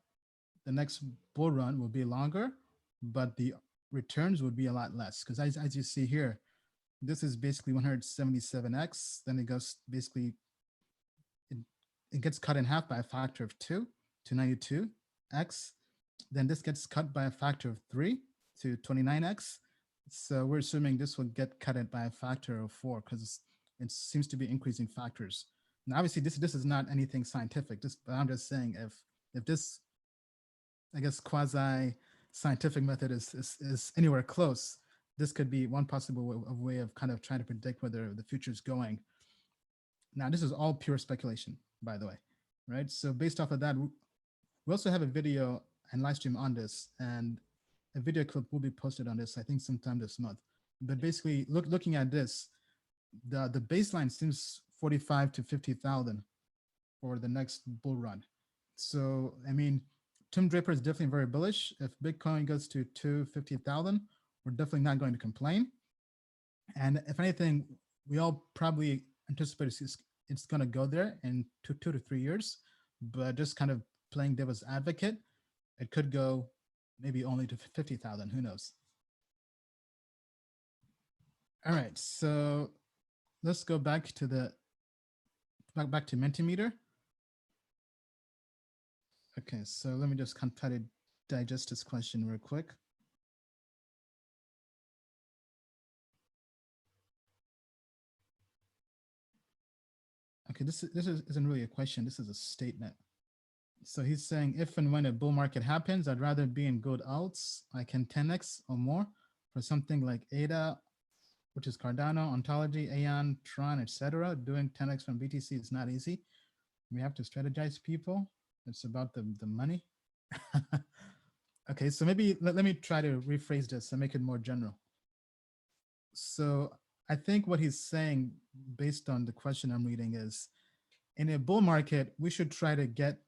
the next bull run will be longer, but the returns would be a lot less. Because as you see here, this is basically 177x. Then it goes basically, it gets cut in half by a factor of 2 to 92x. Then this gets cut by a factor of 3 to 29x. So we're assuming this will get cut by a factor of 4 because it seems to be increasing factors. Now, obviously, this is not anything scientific. But I'm just saying if this, I guess, quasi-scientific method is anywhere close, this could be one possible way of kind of trying to predict whether the future is going. Now, this is all pure speculation, by the way, right? So based off of that, we also have a video and live stream on this, and a video clip will be posted on this, I think sometime this month. But basically, looking at this, the baseline seems 45 to 50,000 for the next bull run. So, I mean, Tim Draper is definitely very bullish. If Bitcoin goes to 250,000, we're definitely not going to complain. And if anything, we all probably anticipate it's going to go there in two to 3 years. But just kind of playing devil's advocate, it could go maybe only to 50,000. Who knows? All right, so let's go back to Mentimeter. Okay, so let me just kind of try to digest this question real quick. Okay, this isn't really a question. This is a statement. So he's saying, if and when a bull market happens, I'd rather be in good alts. I can 10x or more for something like ADA, which is Cardano, Ontology, Aeon, Tron, etc. Doing 10x from BTC is not easy. We have to strategize, people. It's about the money. Okay, so maybe let me try to rephrase this and make it more general. So I think what he's saying, based on the question I'm reading, is in a bull market, we should try to get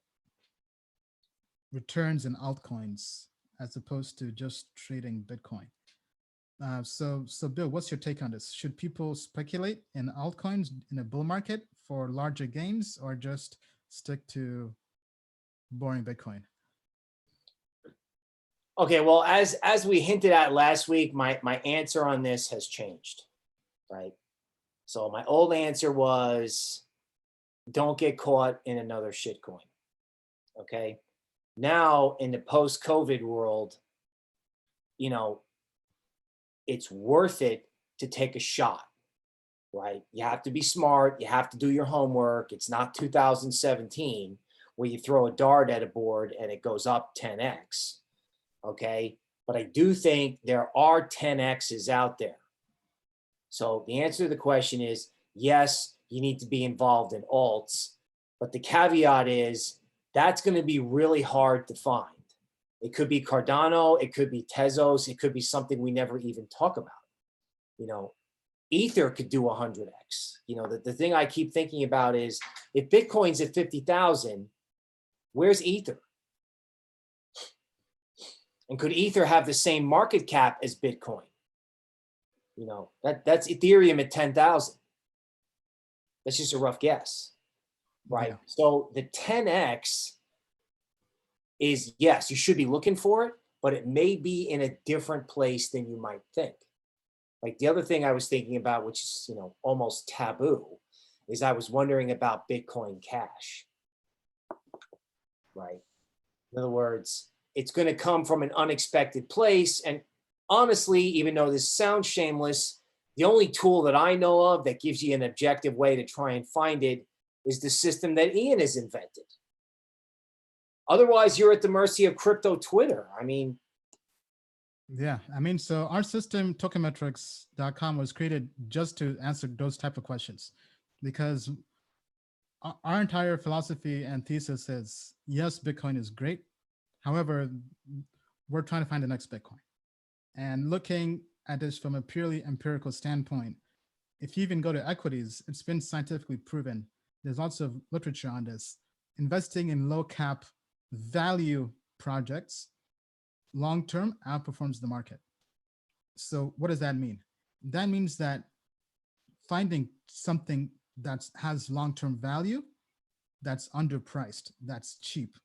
returns in altcoins as opposed to just trading Bitcoin. So Bill, what's your take on this? Should people speculate in altcoins in a bull market for larger gains, or just stick to boring Bitcoin? Okay, well, as we hinted at last week, my answer on this has changed, right? So my old answer was, don't get caught in another shitcoin, okay? Now, in the post-COVID world, you know, it's worth it to take a shot, right? You have to be smart. You have to do your homework. It's not 2017 where you throw a dart at a board and it goes up 10x, okay? But I do think there are 10x's out there. So the answer to the question is, yes, you need to be involved in alts, but the caveat is that's going to be really hard to find. It could be Cardano, it could be Tezos, it could be something we never even talk about. You know, Ether could do 100x. You know, the thing I keep thinking about is, if Bitcoin's at 50,000, where's Ether? And could Ether have the same market cap as Bitcoin? You know, that's Ethereum at 10,000. That's just a rough guess, right? Yeah. So the 10x is, yes, you should be looking for it, but it may be in a different place than you might think. Like the other thing I was thinking about, which is, you know, almost taboo, is I was wondering about Bitcoin Cash, right? In other words, it's going to come from an unexpected place. And honestly, even though this sounds shameless, the only tool that I know of that gives you an objective way to try and find it is the system that Ian has invented. Otherwise, you're at the mercy of crypto Twitter. I mean, yeah, I mean, so our system, tokenmetrics.com, was created just to answer those type of questions, because our entire philosophy and thesis is, yes, Bitcoin is great. However, we're trying to find the next Bitcoin. And looking at this from a purely empirical standpoint, if you even go to equities, it's been scientifically proven. There's lots of literature on this. Investing in low cap value projects long-term outperforms the market. So what does that mean? That means that finding something that has long-term value, that's underpriced, that's cheap.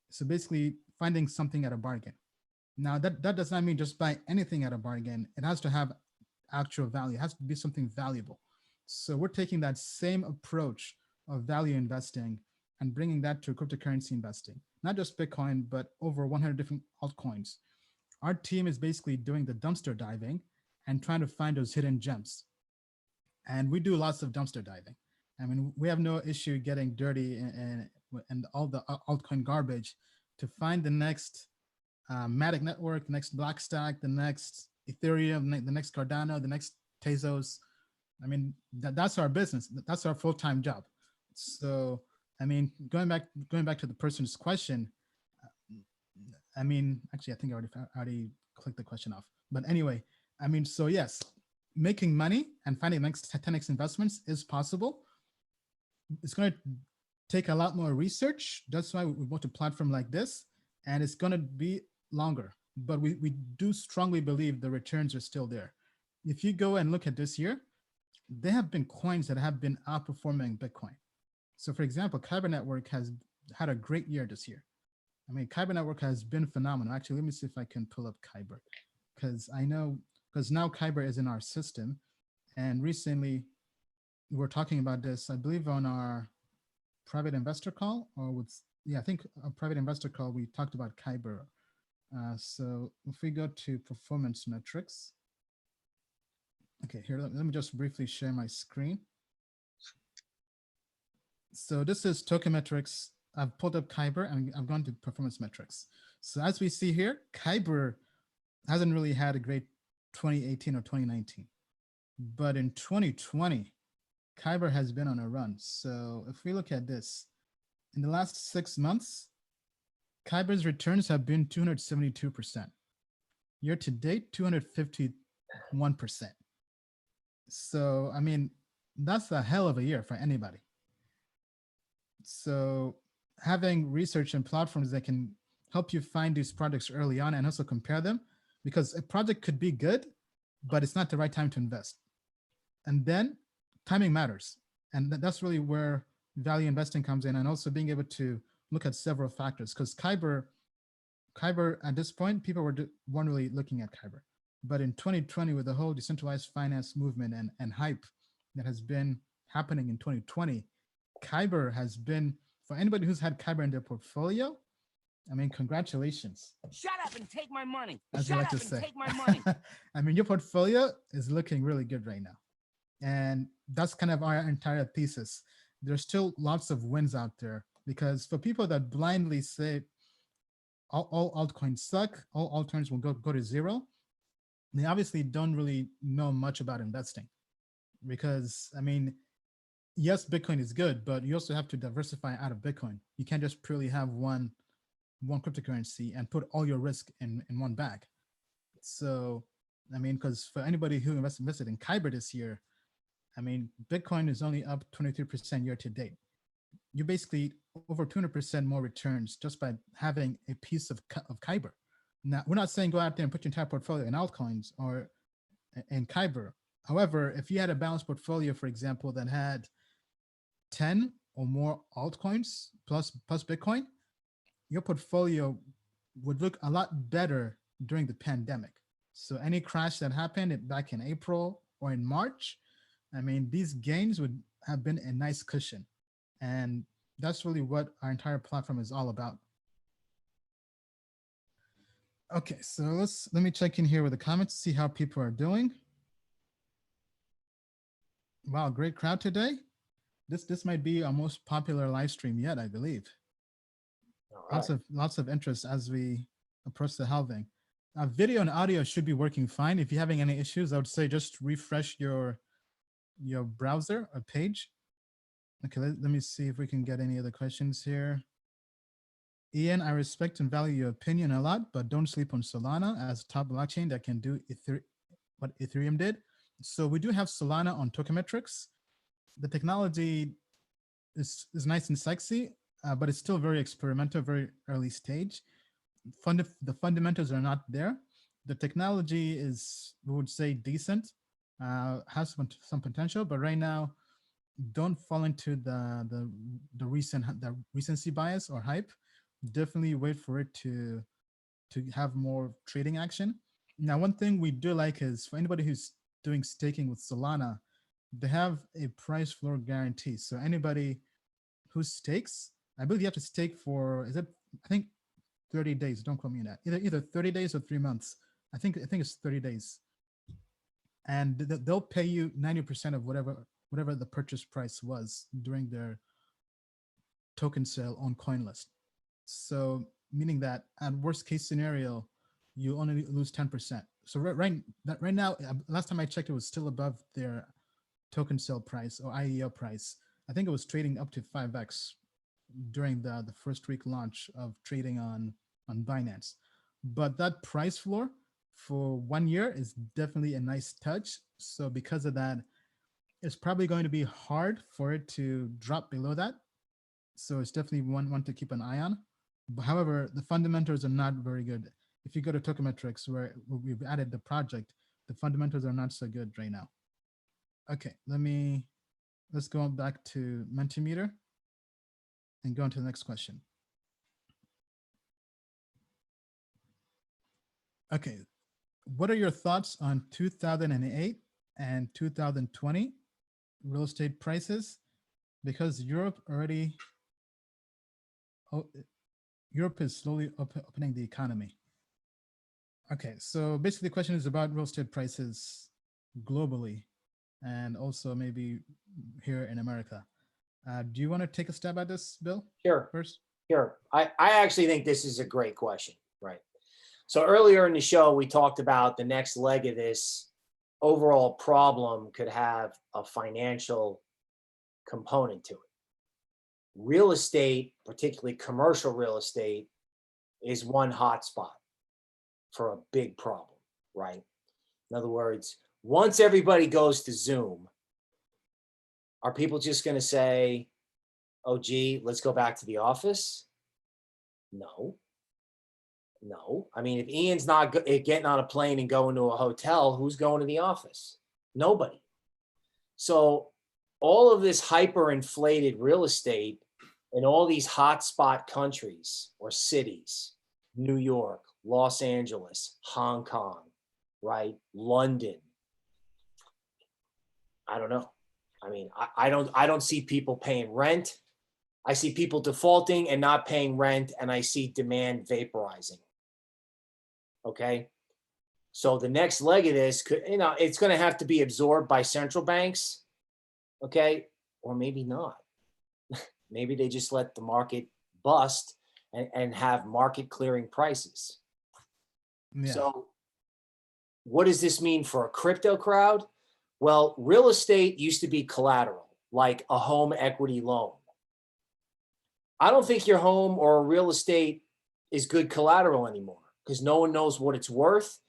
So basically finding something at a bargain. Now that does not mean just buy anything at a bargain. It has to have actual value. It has to be something valuable. So we're taking that same approach of value investing and bringing that to cryptocurrency investing, not just Bitcoin, but over 100 different altcoins. Our team is basically doing the dumpster diving and trying to find those hidden gems. And we do lots of dumpster diving. I mean, we have no issue getting dirty and all the altcoin garbage to find the next Matic network, next Blackstack, the next Ethereum, the next Cardano, the next Tezos. I mean, that's our business. That's our full-time job. So, I mean, going back to the person's question, I mean, actually, I think I already clicked the question off. But anyway, I mean, so yes, making money and finding the next 10x investments is possible. It's going to take a lot more research. That's why we want a platform like this, and it's going to be longer. But we do strongly believe the returns are still there. If you go and look at this year, there have been coins that have been outperforming Bitcoin. So for example, Kyber Network has had a great year this year. I mean, Kyber Network has been phenomenal. Actually, let me see if I can pull up Kyber, because now Kyber is in our system. And recently we were talking about this, I believe on our private investor call, or I think a private investor call, we talked about Kyber. So if we go to performance metrics, okay, here, let me just briefly share my screen. So this is Token Metrics. I've pulled up Kyber and I've gone to performance metrics. So as we see here, Kyber hasn't really had a great 2018 or 2019, but in 2020, Kyber has been on a run. So if we look at this, in the last 6 months, Kyber's returns have been 272%. Year to date, 251%. So, I mean, that's a hell of a year for anybody. So having research and platforms that can help you find these projects early on and also compare them, because a project could be good, but it's not the right time to invest. And then timing matters. And that's really where value investing comes in, and also being able to look at several factors, because Kyber at this point, people weren't really looking at Kyber. But in 2020, with the whole decentralized finance movement and hype that has been happening in 2020, Kyber has been, for anybody who's had Kyber in their portfolio, I mean, congratulations. Shut up and take my money. As Shut you up like to and say. take my money. I mean, your portfolio is looking really good right now. And that's kind of our entire thesis. There's still lots of wins out there, because for people that blindly say all altcoins suck, all altcoins will go to zero, they obviously don't really know much about investing. Because, I mean, yes, Bitcoin is good, but you also have to diversify out of Bitcoin. You can't just purely have one cryptocurrency and put all your risk in one bag. So, I mean, because for anybody who invested in Kyber this year, I mean, Bitcoin is only up 23% year to date. You basically over 200% more returns just by having a piece of Kyber. Now, we're not saying go out there and put your entire portfolio in altcoins or in Kyber. However, if you had a balanced portfolio, for example, that had 10 or more altcoins plus Bitcoin, your portfolio would look a lot better during the pandemic. So any crash that happened back in April or in March, I mean, these gains would have been a nice cushion. And that's really what our entire platform is all about. Okay, so let me check in here with the comments, see how people are doing. Wow, great crowd today. This might be our most popular live stream yet, I believe. Right. Lots of interest as we approach the halving. Video and audio should be working fine. If you're having any issues, I would say just refresh your browser or page. Okay, let me see if we can get any other questions here. Ian, I respect and value your opinion a lot, but don't sleep on Solana as top blockchain that can do what Ethereum did. So we do have Solana on Token Metrics. The technology is nice and sexy, but it's still very experimental, very early stage. The fundamentals are not there. The technology is, we would say, decent, has some potential, but right now, don't fall into the recency bias or hype. Definitely wait for it to have more trading action. Now, one thing we do like is for anybody who's doing staking with Solana, they have a price floor guarantee. So anybody who stakes, I believe you have to stake for, I think 30 days. Don't quote me on that. Either 30 days or 3 months. I think it's 30 days. And they'll pay you 90% of whatever the purchase price was during their token sale on CoinList. So meaning that at worst case scenario, you only lose 10%. so right now, last time I checked, it was still above their token sale price or IEO price. I think it was trading up to 5x during the first week launch of trading on Binance. But that price floor for 1 year is definitely a nice touch. So because of that, it's probably going to be hard for it to drop below that. So it's definitely one to keep an eye on. But however, the fundamentals are not very good. If you go to Token Metrics, where we've added the project, the fundamentals are not so good right now. Okay, let's go back to Mentimeter and go on to the next question. Okay, what are your thoughts on 2008 and 2020 real estate prices? Because Europe is slowly opening the economy. Okay, so basically the question is about real estate prices globally and also maybe here in America. Do you want to take a stab at this, Bill? Sure. First? Sure. I actually think this is a great question, right? So earlier in the show, we talked about the next leg of this overall problem could have a financial component to it. Real estate, particularly commercial real estate, is one hotspot for a big problem, right? In other words, once everybody goes to Zoom, are people just going to say, oh, gee, let's go back to the office? No. I mean, if Ian's not getting on a plane and going to a hotel, who's going to the office? Nobody. So all of this hyperinflated real estate in all these hotspot countries or cities, New York, Los Angeles, Hong Kong, right? London. I don't know. I mean, I don't see people paying rent. I see people defaulting and not paying rent, and I see demand vaporizing. Okay. So the next leg of this could, it's going to have to be absorbed by central banks. Okay. Or maybe not. Maybe they just let the market bust and have market clearing prices. Yeah. So what does this mean for a crypto crowd? Well, real estate used to be collateral, like a home equity loan. I don't think your home or real estate is good collateral anymore because no one knows what it's worth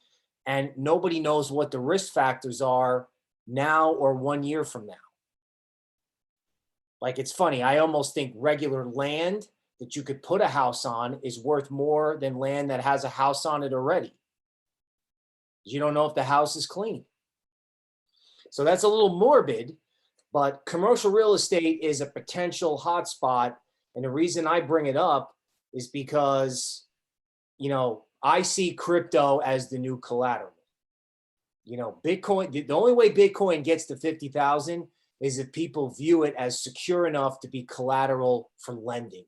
and nobody knows what the risk factors are now or 1 year from now. Like, it's funny, I almost think regular land that you could put a house on is worth more than land that has a house on it already. You don't know if the house is clean. So that's a little morbid, but commercial real estate is a potential hotspot. And the reason I bring it up is because, I see crypto as the new collateral. Bitcoin, the only way Bitcoin gets to 50,000 is if people view it as secure enough to be collateral for lending.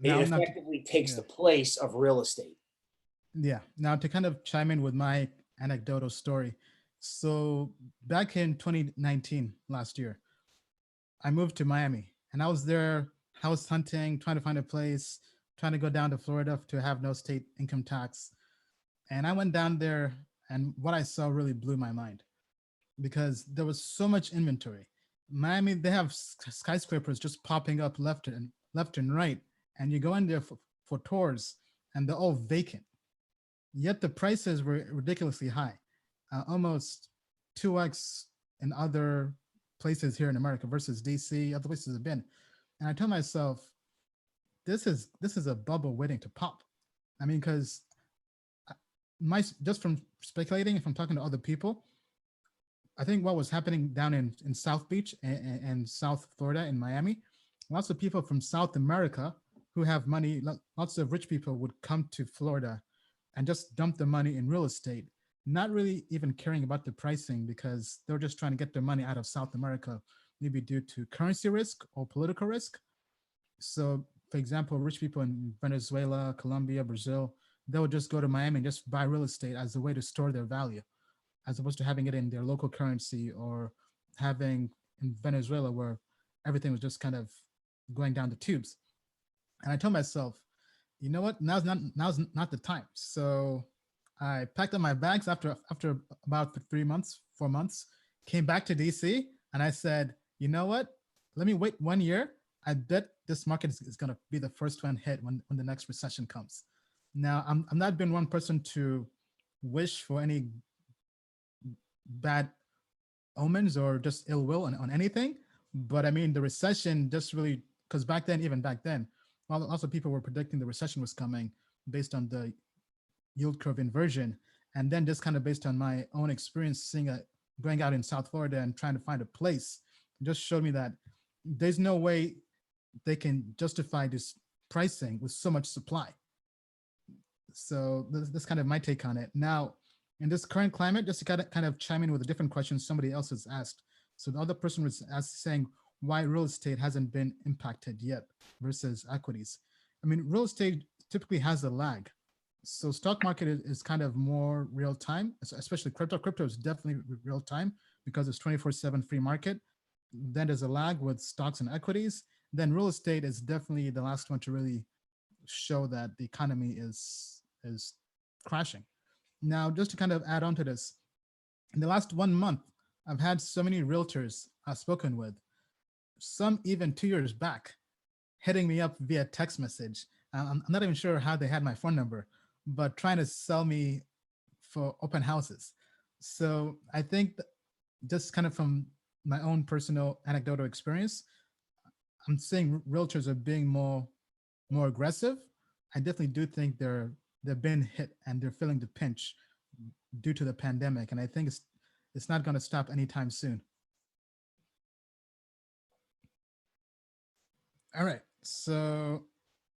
It effectively takes the place of real estate. Yeah. Now to kind of chime in with my anecdotal story. So back in 2019, last year, I moved to Miami and I was there house hunting, trying to find a place, trying to go down to Florida to have no state income tax. And I went down there and what I saw really blew my mind because there was so much inventory. Miami, they have skyscrapers just popping up left and right. And you go in there for tours and they're all vacant. Yet the prices were ridiculously high, almost 2x in other places here in America versus DC, other places have been. And I told myself, this is a bubble waiting to pop. I mean, because just from speculating and from talking to other people, I think what was happening down in South Beach and South Florida in Miami, lots of people from South America who have money, lots of rich people would come to Florida and just dump their money in real estate, not really even caring about the pricing because they're just trying to get their money out of South America, maybe due to currency risk or political risk. So, for example, rich people in Venezuela, Colombia, Brazil, they would just go to Miami and just buy real estate as a way to store their value, as opposed to having it in their local currency or having in Venezuela where everything was just kind of going down the tubes. And I told myself, you know what, now's not the time. So I packed up my bags after about 3 months, 4 months, came back to DC, and I said, you know what? Let me wait 1 year. I bet this market is going to be the first one hit when the next recession comes. Now, I'm not been one person to wish for any bad omens or just ill will on anything, but I mean the recession just really, because even back then, lots of people were predicting the recession was coming based on the yield curve inversion, and then just kind of based on my own experience seeing going out in South Florida and trying to find a place, just showed me that there's no way they can justify this pricing with so much supply. So that's kind of my take on it. Now, in this current climate, just to kind of chime in with a different question somebody else has asked. So the other person was saying why real estate hasn't been impacted yet versus equities. I mean, real estate typically has a lag. So stock market is kind of more real time, especially crypto. Crypto is definitely real time because it's 24/7 free market. Then there's a lag with stocks and equities. Then real estate is definitely the last one to really show that the economy is crashing. Now, just to kind of add on to this, in the last 1 month, I've had so many realtors I've spoken with, some even 2 years back, hitting me up via text message. I'm not even sure how they had my phone number, but trying to sell me for open houses. So I think that just kind of from my own personal anecdotal experience, I'm seeing realtors are being more aggressive. I definitely do think they've been hit and they're feeling the pinch due to the pandemic, and I think it's not going to stop anytime soon. All right, so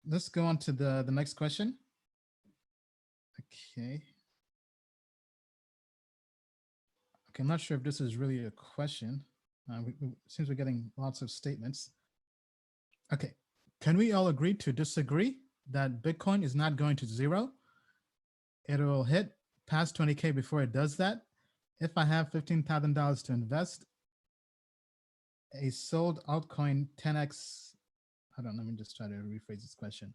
let's go on to the next question. Okay, I'm not sure if this is really a question. Since we're getting lots of statements. Okay, can we all agree to disagree that Bitcoin is not going to zero? It will hit past 20K before it does that. If I have $15,000 to invest, a sold altcoin 10x, hold on, let me just try to rephrase this question.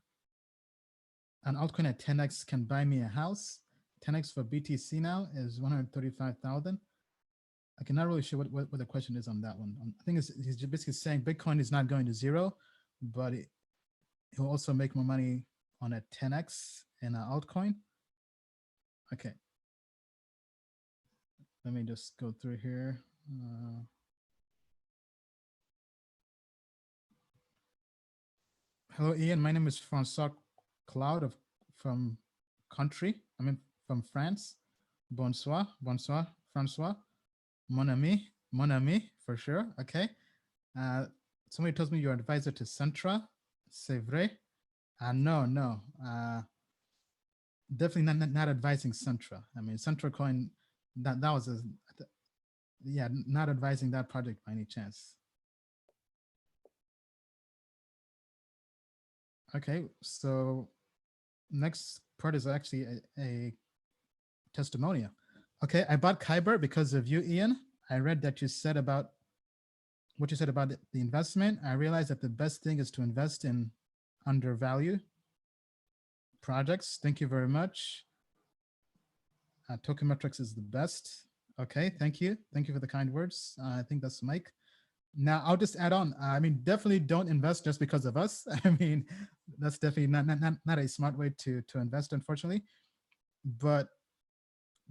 An altcoin at 10x can buy me a house. 10x for BTC now is 135,000. I'm not really sure what the question is on that one. I think he's basically saying Bitcoin is not going to zero, but he'll also make more money on a 10x in an altcoin. Okay. Let me just go through here. Hello, Ian. My name is Francois Cloud from France. Bonsoir, Francois. Mon ami, for sure. Okay. Somebody tells me you're advisor to Centra. C'est vrai? No. Definitely not advising Centra. I mean, Centra Coin, that was not advising that project by any chance. Okay, so next part is actually a testimonial. Okay, I bought Kyber because of you, Ian. I read that you said about what you said about the investment. I realized that the best thing is to invest in undervalued projects. Thank you very much. Token Metrics is the best. Okay, thank you. Thank you for the kind words. I think that's Mike. Now, I'll just add on. I mean, definitely don't invest just because of us. I mean, that's definitely not a smart way to invest, unfortunately. But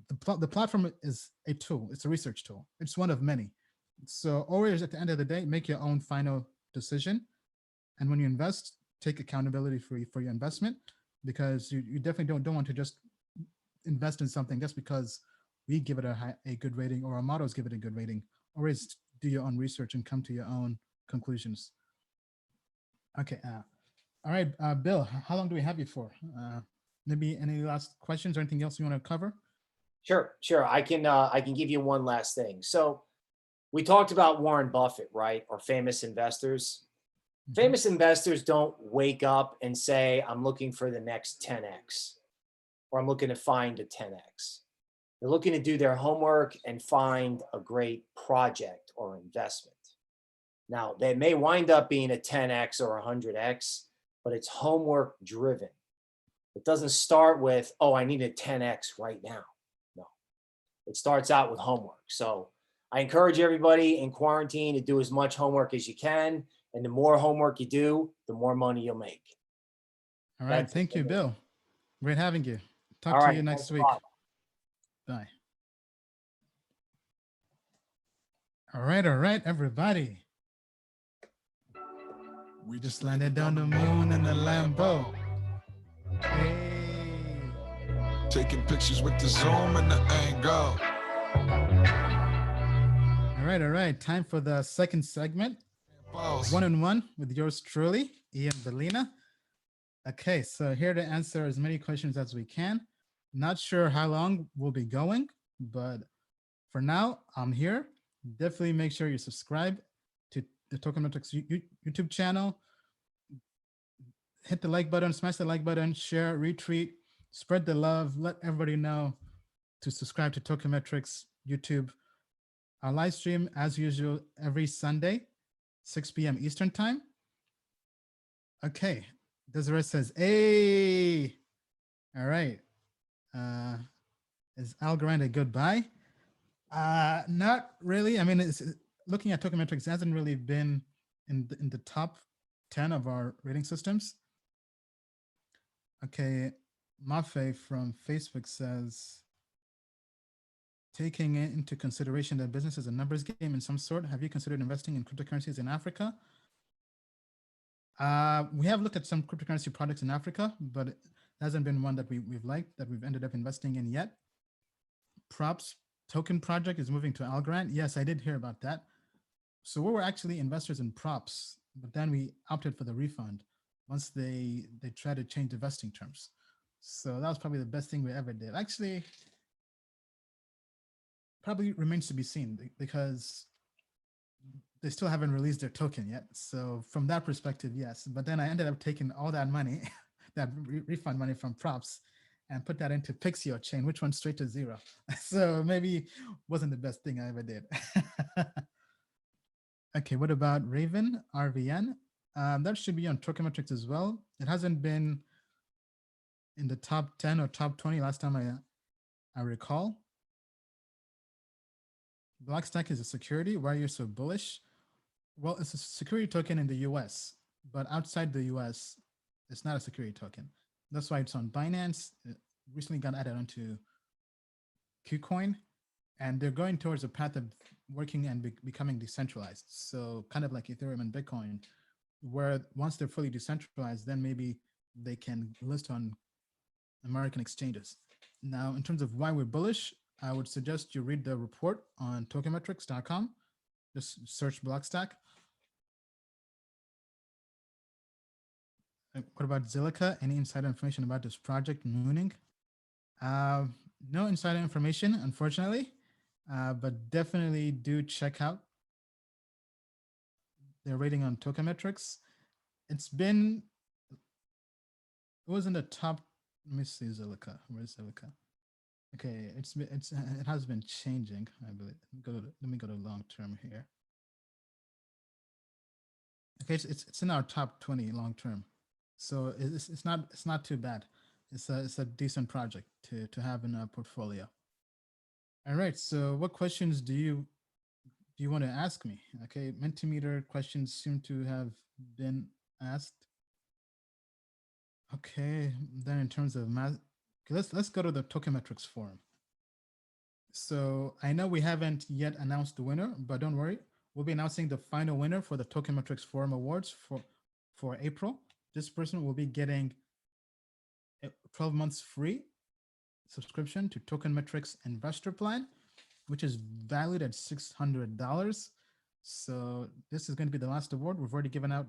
the platform is a tool. It's a research tool. It's one of many. So always at the end of the day, make your own final decision. And when you invest, take accountability for your investment, because you definitely don't want to just invest in something just because we give it a good rating or our models give it a good rating. Always do your own research and come to your own conclusions. Okay. All right, Bill, how long do we have you for? Maybe any last questions or anything else you want to cover? Sure. I can give you one last thing. So we talked about Warren Buffett, right? Or famous investors. Mm-hmm. Famous investors don't wake up and say, I'm looking for the next 10x, or I'm looking to find a 10x. They're looking to do their homework and find a great project or investment. Now, they may wind up being a 10x or 100x, but it's homework driven. It doesn't start with, oh, I need a 10x right now. No, it starts out with homework. So I encourage everybody in quarantine to do as much homework as you can. And the more homework you do, the more money you'll make. All right. That's it Thank for you, me. Bill. Great having you. Talk All to right, you thanks next a week. lot. Bye. All right, everybody. We just landed on the moon in the Lambo. Hey. Taking pictures with the zoom and the angle. All right. Time for the second segment. Balls. One-on-one with yours truly, Ian Bellina. Okay, so here to answer as many questions as we can. Not sure how long we'll be going, but for now, I'm here. Definitely make sure you subscribe to the Token Metrics YouTube channel. Hit the like button, smash the like button, share, retweet, spread the love, let everybody know to subscribe to Token Metrics YouTube. Our live stream, as usual, every Sunday, 6 p.m. Eastern time. Okay, Desiree says, hey, all right. Is Algorand a good buy? Not really. I mean, it's, looking at Token Metrics, it hasn't really been in the top 10 of our rating systems. Okay, Mafe from Facebook says, taking into consideration that business is a numbers game in some sort, have you considered investing in cryptocurrencies in Africa? We have looked at some cryptocurrency products in Africa, but it hasn't been one that we've liked, that we've ended up investing in yet. Props token project is moving to Algorand. Yes, I did hear about that. So we were actually investors in Props, but then we opted for the refund once they tried to change the vesting terms. So that was probably the best thing we ever did. Actually, probably remains to be seen because they still haven't released their token yet. So from that perspective, yes. But then I ended up taking all that money, that refund money from Props, and put that into Pixio chain, which went straight to zero. So maybe wasn't the best thing I ever did. Okay, what about Raven, RVN? That should be on Token Metrics as well. It hasn't been in the top 10 or top 20 last time I recall. Blockstack is a security. Why are you so bullish? Well, it's a security token in the US, but outside the US, it's not a security token. That's why it's on Binance. It recently got added onto KuCoin, and they're going towards a path of working and becoming decentralized. So kind of like Ethereum and Bitcoin, where once they're fully decentralized, then maybe they can list on American exchanges. Now, in terms of why we're bullish, I would suggest you read the report on tokenmetrics.com. Just search Blockstack. What about Zilliqa? Any insider information about this project mooning? No insider information, unfortunately, but definitely do check out their rating on Token Metrics. It was in the top. Let me see Zilliqa. Where's Zilliqa? Okay, it has been changing, I believe. Let me go to long term here. Okay, it's in our top 20 long term, so it's not too bad. It's a decent project to have in our portfolio. All right, so what questions do you want to ask me? Okay, Mentimeter questions seem to have been asked. Okay, then in terms of math, okay, let's go to the Token Metrics forum. So I know we haven't yet announced the winner, but don't worry, we'll be announcing the final winner for the Token Metrics Forum Awards for April. This person will be getting a 12 months free subscription to Token Metrics Investor Plan, which is valued at $600. So this is going to be the last award. We've already given out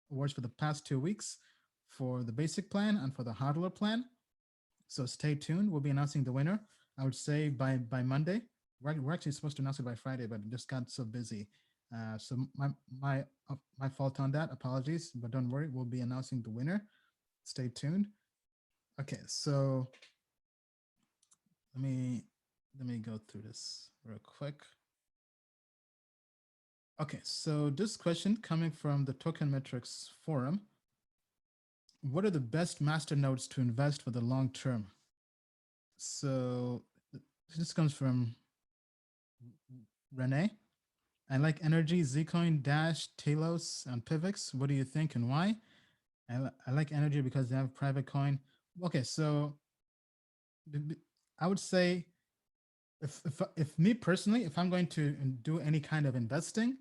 awards for the past 2 weeks for the basic plan and for the hodler plan. So stay tuned. We'll be announcing the winner, I would say by Monday. We're actually supposed to announce it by Friday, but it just got so busy. So my fault on that. Apologies, but don't worry. We'll be announcing the winner. Stay tuned. Okay, so let me go through this real quick. Okay, so this question coming from the Token Metrics forum. what are the best masternodes to invest for the long term? So this comes from Renee. I like Energy, Zcoin, Dash, Talos, and Pivx. What do you think and why? I like Energy because they have private coin. Okay, so I would say if me personally, if I'm going to do any kind of investing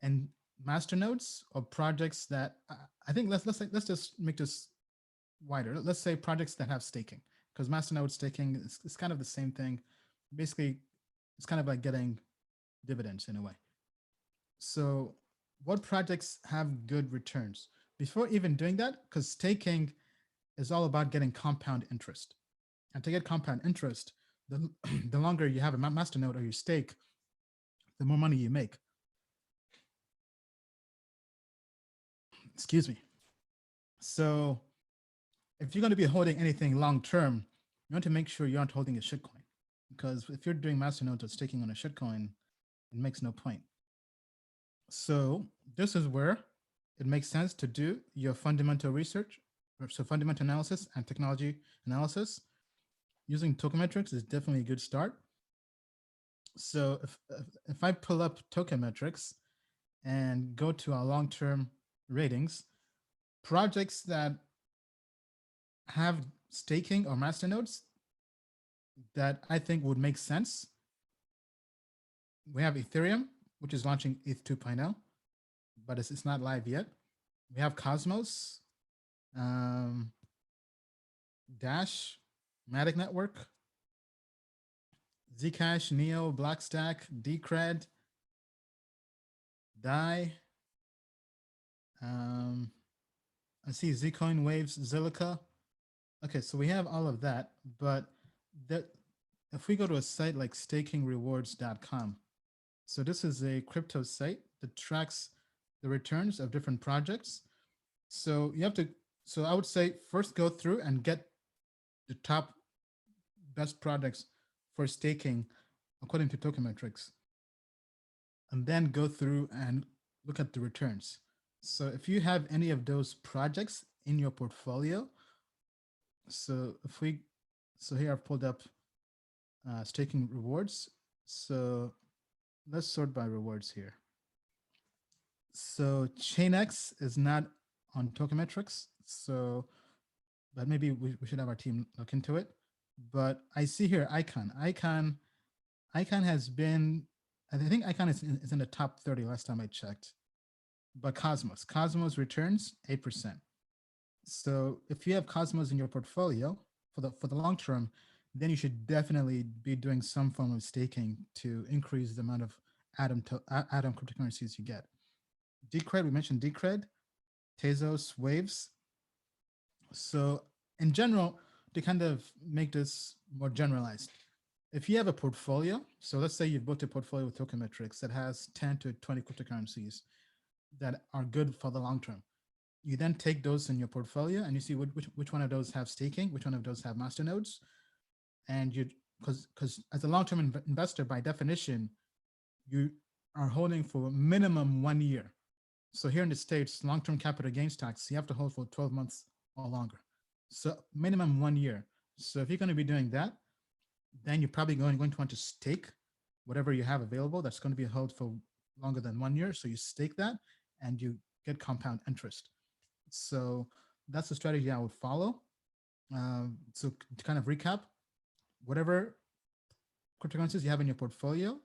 and masternodes or projects that I think let's just make this wider. Let's say projects that have staking, because masternode staking is kind of the same thing. Basically, it's kind of like getting dividends in a way. So what projects have good returns? Before even doing that, because staking is all about getting compound interest. And to get compound interest, the longer you have a masternode or you stake, the more money you make. Excuse me. So if you're going to be holding anything long term, you want to make sure you aren't holding a shitcoin. Because if you're doing masternodes or staking on a shitcoin, it makes no point. So this is where it makes sense to do your fundamental research, so fundamental analysis and technology analysis. Using Token Metrics is definitely a good start. So if I pull up Token Metrics and go to our long-term ratings, projects that have staking or masternodes that I think would make sense. We have Ethereum, which is launching ETH 2.0, but it's not live yet. We have Cosmos, Dash, Matic Network, Zcash, Neo, Blockstack, Decred, DAI. I see Zcoin, Waves, Zilliqa. Okay, so we have all of that, but if we go to a site like stakingrewards.com, so this is a crypto site that tracks the returns of different projects. So you have to, so I would say first go through and get the top best projects for staking according to Token Metrics, and then go through and look at the returns. So if you have any of those projects in your portfolio, so here I've pulled up staking rewards. So let's sort by rewards here. So ChainX is not on Token Metrics, so but maybe we should have our team look into it. But I see here Icon has been, I think Icon is in the top 30 last time I checked. But Cosmos returns 8%. So if you have Cosmos in your portfolio for the long term, then you should definitely be doing some form of staking to increase the amount of Atom cryptocurrencies you get. Decred, we mentioned Decred, Tezos, Waves. So in general, to kind of make this more generalized, if you have a portfolio, so let's say you've built a portfolio with Token Metrics that has 10 to 20 cryptocurrencies that are good for the long term. You then take those in your portfolio and you see which one of those have staking, which one of those have masternodes. And you, because as a long-term investor, by definition, you are holding for minimum 1 year. So here in the States, long-term capital gains tax, you have to hold for 12 months or longer. So minimum 1 year. So if you're going to be doing that, then you're probably going to want to stake whatever you have available that's going to be held for longer than 1 year. So you stake that and you get compound interest. So that's the strategy I would follow. So to kind of recap, whatever cryptocurrencies you have in your portfolio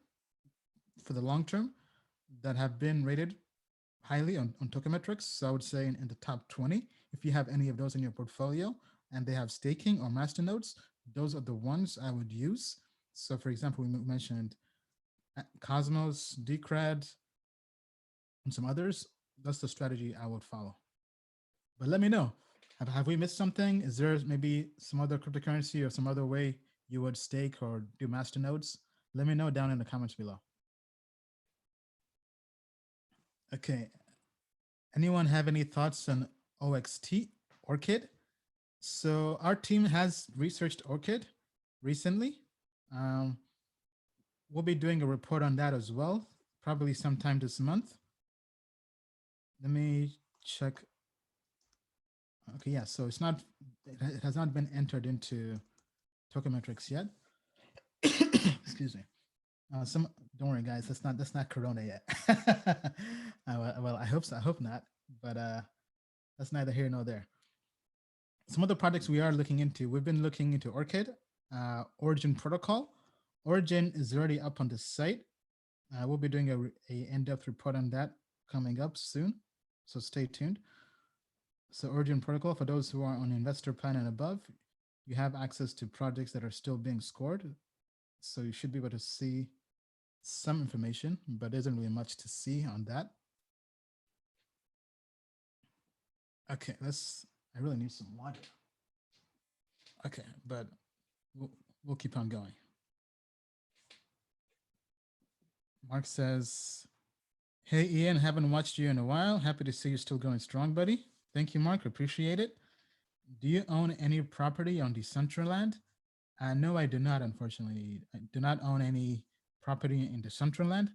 for the long term that have been rated highly on Token Metrics. So I would say in the top 20, if you have any of those in your portfolio and they have staking or masternodes, those are the ones I would use. So for example, we mentioned Cosmos, Decred, and some others. That's the strategy I would follow. But let me know, have we missed something? Is there maybe some other cryptocurrency or some other way you would stake or do masternodes? Let me know down in the comments below. Okay. Anyone have any thoughts on OXT, Orchid? So our team has researched Orchid recently. We'll be doing a report on that as well, probably sometime this month. Let me check Okay, yeah. So it's not. It has not been entered into Token Metrics yet. Excuse me. Some don't worry, guys. That's not Corona yet. Well, I hope so. I hope not. But that's neither here nor there. Some other projects we are looking into. We've been looking into Orchid, Origin Protocol. Origin is already up on the site. We'll be doing a in-depth report on that coming up soon. So stay tuned. So Origin Protocol, for those who are on investor plan and above, you have access to projects that are still being scored. So you should be able to see some information, but there isn't really much to see on that. Okay, I really need some water. Okay, but we'll keep on going. Mark says, hey, Ian, haven't watched you in a while. Happy to see you still going strong, buddy. Thank you, Mark. Appreciate it. Do you own any property on Decentraland? No, I do not, unfortunately. I do not own any property in Decentraland.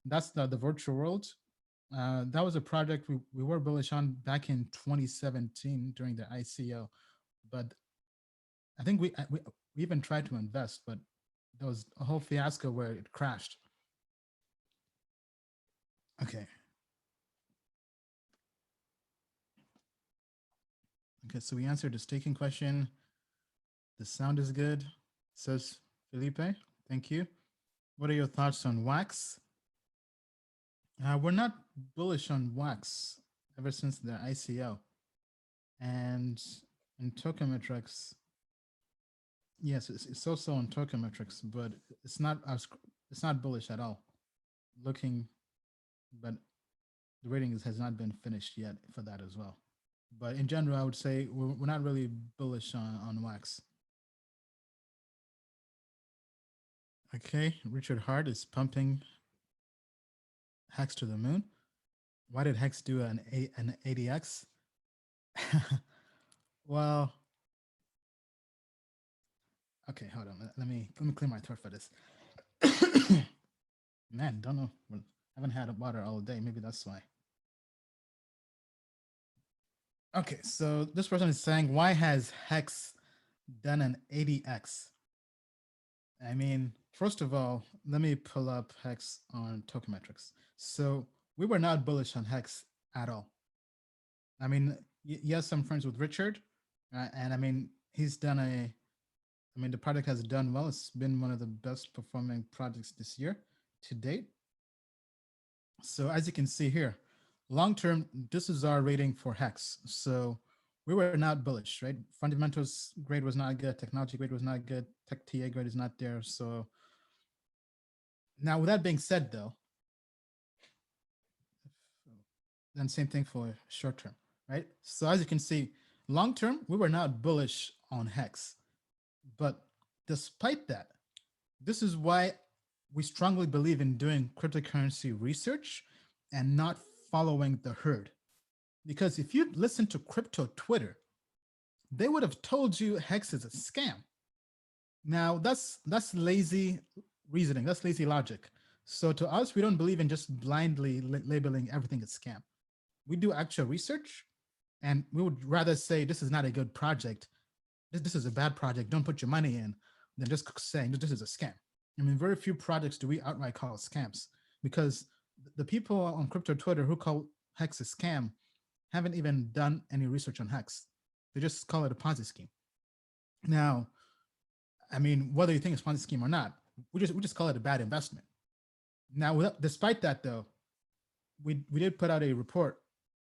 That's the virtual world. That was a project we were bullish on back in 2017 during the ICO. But I think we even tried to invest, but there was a whole fiasco where it crashed. Okay. Okay, so we answered the staking question. The sound is good, says Felipe. Thank you. What are your thoughts on Wax? We're not bullish on Wax ever since the ICO. And in Token Metrics, yes, it's also on Token Metrics, but it's not bullish at all. Looking, but the rating has not been finished yet for that as well. But in general, I would say we're not really bullish on Wax. Okay, Richard Hart is pumping Hex to the moon. Why did Hex do an ADX? Well, okay, hold on. Let me clear my throat for this. Man, don't know. I haven't had water all day. Maybe that's why. Okay, so this person is saying, why has Hex done an ADX? I mean, first of all, let me pull up Hex on Token Metrics. So we were not bullish on Hex at all. I mean, yes, I'm friends with Richard, and I mean, the product has done well. It's been one of the best performing projects this year to date. So as you can see here, long-term, this is our rating for Hex. So we were not bullish, right? Fundamentals grade was not good. Technology grade was not good. Tech TA grade is not there. So now with that being said, though, then same thing for short-term, right? So as you can see, long-term, we were not bullish on Hex. But despite that, this is why we strongly believe in doing cryptocurrency research and not following the herd. Because if you listen to crypto Twitter, they would have told you Hex is a scam. Now that's lazy reasoning, that's lazy logic. So to us, we don't believe in just blindly labeling everything as scam. We do actual research, and we would rather say this is not a good project, this is a bad project, don't put your money in, than just saying this is a scam. I mean, very few projects do we outright call scams, because the people on crypto Twitter who call Hex a scam haven't even done any research on Hex. They just call it a Ponzi scheme. Now, I mean, whether you think it's a Ponzi scheme or not, we just call it a bad investment. Now, despite that, though, we did put out a report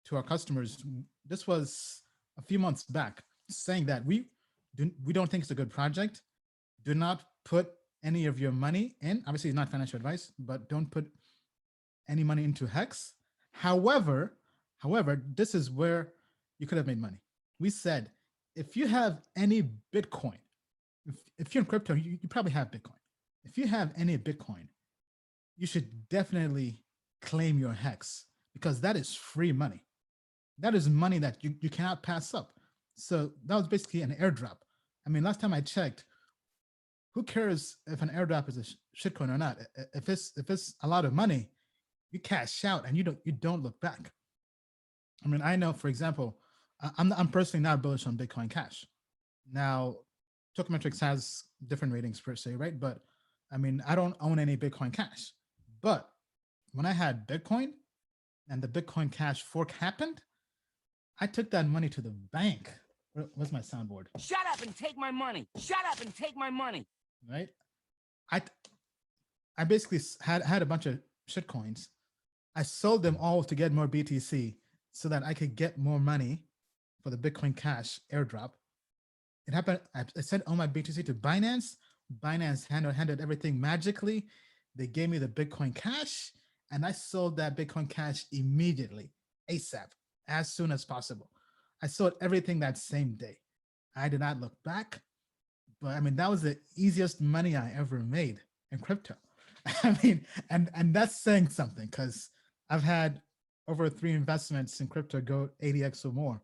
to our customers. This was a few months back, saying that we don't think it's a good project. Do not put any of your money in. Obviously, it's not financial advice, but don't put any money into Hex. However, this is where you could have made money. We said, if you have any Bitcoin, if you're in crypto, you probably have Bitcoin. If you have any Bitcoin, you should definitely claim your Hex, because that is free money. That is money that you cannot pass up. So that was basically an airdrop. I mean, last time I checked, who cares if an airdrop is a shitcoin or not? If it's a lot of money, you cash out and you don't look back. I mean, I know, for example, I'm personally not bullish on Bitcoin Cash. Now, Token Metrics has different ratings per se, right? But I mean, I don't own any Bitcoin Cash. But when I had Bitcoin and the Bitcoin Cash fork happened, I took that money to the bank. Where's my soundboard? Shut up and take my money. Shut up and take my money. Right? I basically had a bunch of shit coins. I sold them all to get more BTC so that I could get more money for the Bitcoin Cash airdrop. It happened. I sent all my BTC to Binance. Binance handled everything magically. They gave me the Bitcoin Cash, and I sold that Bitcoin Cash immediately, ASAP, as soon as possible. I sold everything that same day. I did not look back, but I mean, that was the easiest money I ever made in crypto. I mean, and that's saying something, because I've had over 3 investments in crypto go 80x or more.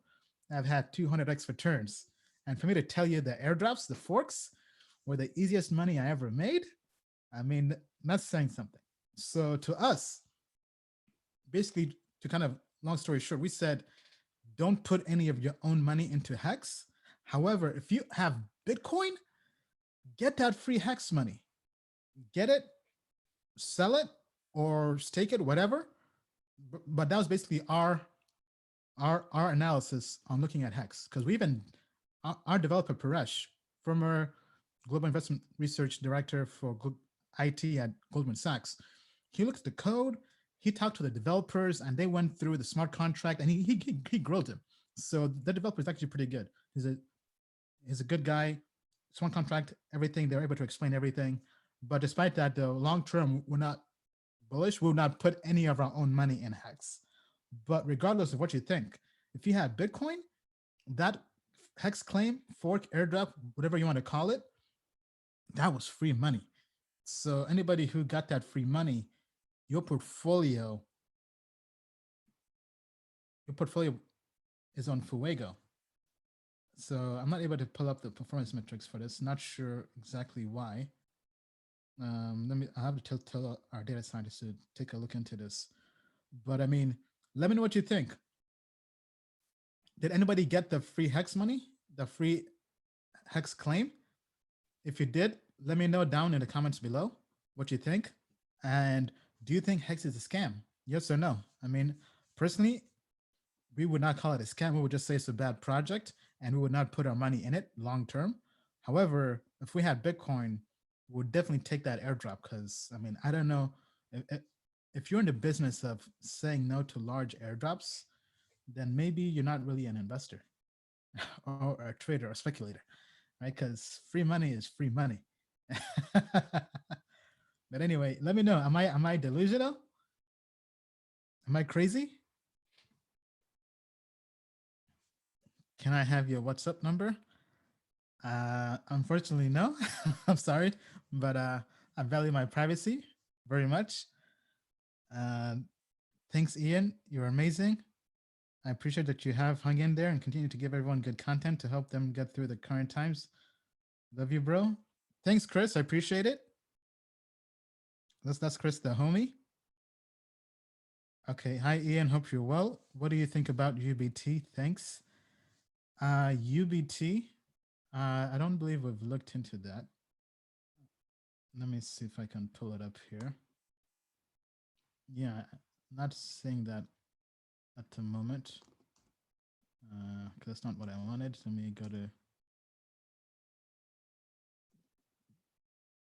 I've had 200x returns. And for me to tell you the airdrops, the forks, were the easiest money I ever made, I mean, that's saying something. So to us, basically, to kind of long story short, we said, don't put any of your own money into Hex. However, if you have Bitcoin, get that free Hex money. Get it, sell it, or stake it, whatever. But that was basically our analysis on looking at Hex, because we even our developer Paresh, former global investment research director for IT at Goldman Sachs, he looked at the code, he talked to the developers, and they went through the smart contract, and he grilled him. So the developer is actually pretty good. He's a good guy. Smart contract, everything. They're able to explain everything. But despite that, though, long term, we're not bullish. We'll not put any of our own money in Hex. But regardless of what you think, if you have Bitcoin, that Hex claim, fork, airdrop, whatever you want to call it, that was free money. So anybody who got that free money, your portfolio is on Fuego. So I'm not able to pull up the performance metrics for this. Not sure exactly why. I have to tell our data scientists to take a look into this. But I mean, let me know what you think. Did anybody get the free Hex money, the free Hex claim? If you did, let me know down in the comments below what you think. And do you think Hex is a scam? Yes or no? I mean, personally, we would not call it a scam. We would just say it's a bad project, and we would not put our money in it long term. However, if we had Bitcoin, we would definitely take that airdrop, because I mean, I don't know if you're in the business of saying no to large airdrops, then maybe you're not really an investor or a trader or a speculator, right? Because free money is free money. But anyway, let me know. Am I delusional? Am I crazy? Can I have your WhatsApp number? Unfortunately, no. I'm sorry, but I value my privacy very much. Thanks, Ian. You're amazing. I appreciate that you have hung in there and continue to give everyone good content to help them get through the current times. Love you, bro. Thanks, Chris. I appreciate it. That's Chris, the homie. Okay. Hi, Ian. Hope you're well. What do you think about UBT? Thanks. UBT. I don't believe we've looked into that. Let me see if I can pull it up here. Yeah, not seeing that at the moment. That's not what I wanted. Let me go to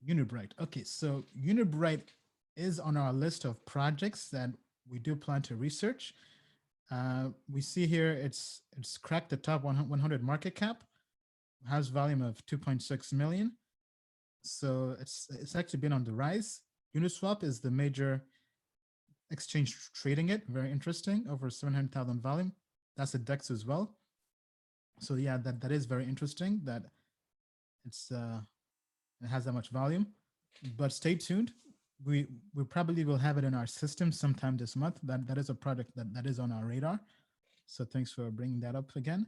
Unibright. Okay, so Unibright is on our list of projects that we do plan to research. We see here it's cracked the top 100 market cap, has volume of 2.6 million. So it's actually been on the rise. Uniswap is the major exchange trading it. Very interesting. Over 700,000 volume. That's a DEX as well. So yeah, that is very interesting that it has that much volume. But stay tuned. We probably will have it in our system sometime this month. That is a product that is on our radar. So thanks for bringing that up again.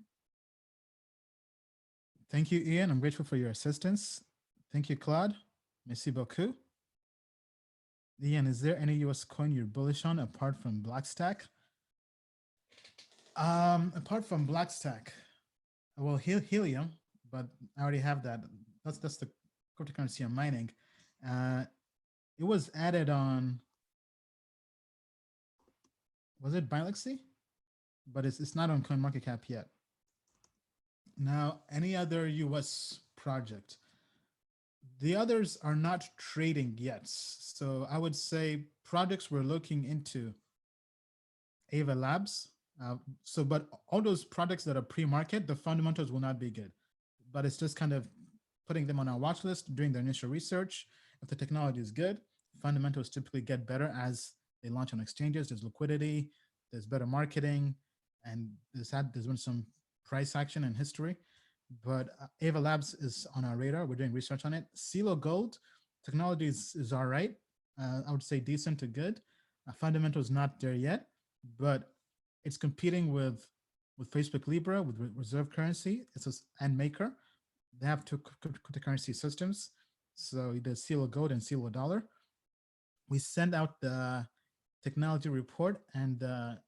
Thank you, Ian. I'm grateful for your assistance. Thank you, Claude. Merci beaucoup. Ian, is there any US coin you're bullish on apart from Blackstack? Apart from Blackstack, well, Helium, but I already have that. That's the cryptocurrency I'm mining. It was added on. Was it Bilexy? But it's not on CoinMarketCap yet. Now, any other US project? The others are not trading yet. So I would say projects we're looking into Ava Labs. But all those projects that are pre-market, the fundamentals will not be good. But it's just kind of putting them on our watch list, doing the initial research. If the technology is good, fundamentals typically get better as they launch on exchanges. There's liquidity, there's better marketing, and there's been some price action in history. But Ava Labs is on our radar. We're doing research on it. CeeLo Gold technology is all right. I would say decent to good. Fundamentals not there yet, but it's competing with Facebook Libra, with reserve currency. It's and Maker. They have two cryptocurrency systems. So there's CeeLo Gold and CeeLo Dollar. We send out the technology report and the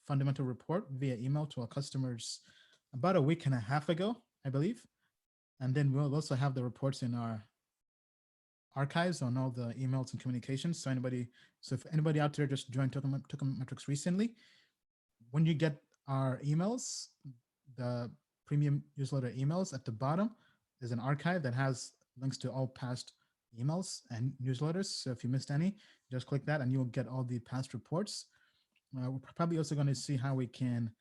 fundamental report via email to our customers about a week and a half ago, I believe. And then we'll also have the reports in our archives on all the emails and communications. So if anybody out there just joined Token Metrics recently, when you get our emails, the premium newsletter emails, at the bottom, there's an archive that has links to all past emails and newsletters. So if you missed any, just click that and you'll get all the past reports. We're probably also going to see how we can,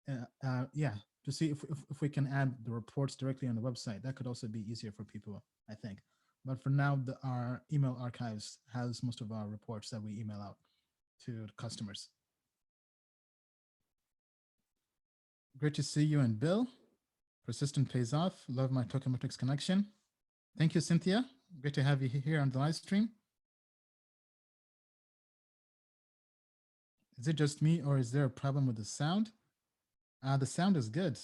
to see if we can add the reports directly on the website. That could also be easier for people, I think. But for now, our email archives has most of our reports that we email out to customers. Great to see you and Bill. Persistent pays off. Love my Token Metrics connection. Thank you, Cynthia. Great to have you here on the live stream. Is it just me or is there a problem with the sound? The sound is good.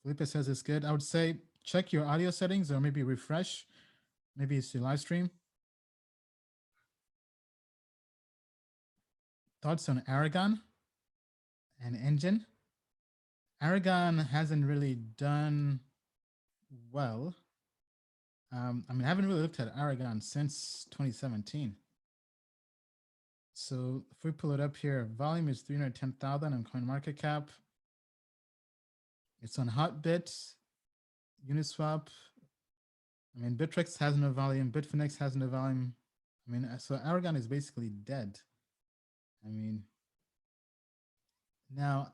Felipe says it's good. I would say check your audio settings or maybe refresh. Maybe it's your live stream. Thoughts on Aragon and Engine? Aragon hasn't really done well. I haven't really looked at Aragon since 2017. So if we pull it up here, volume is 310,000 on CoinMarketCap. It's on Hotbit, Uniswap. Bittrex has no volume. Bitfinex has no volume. So Aragon is basically dead. Now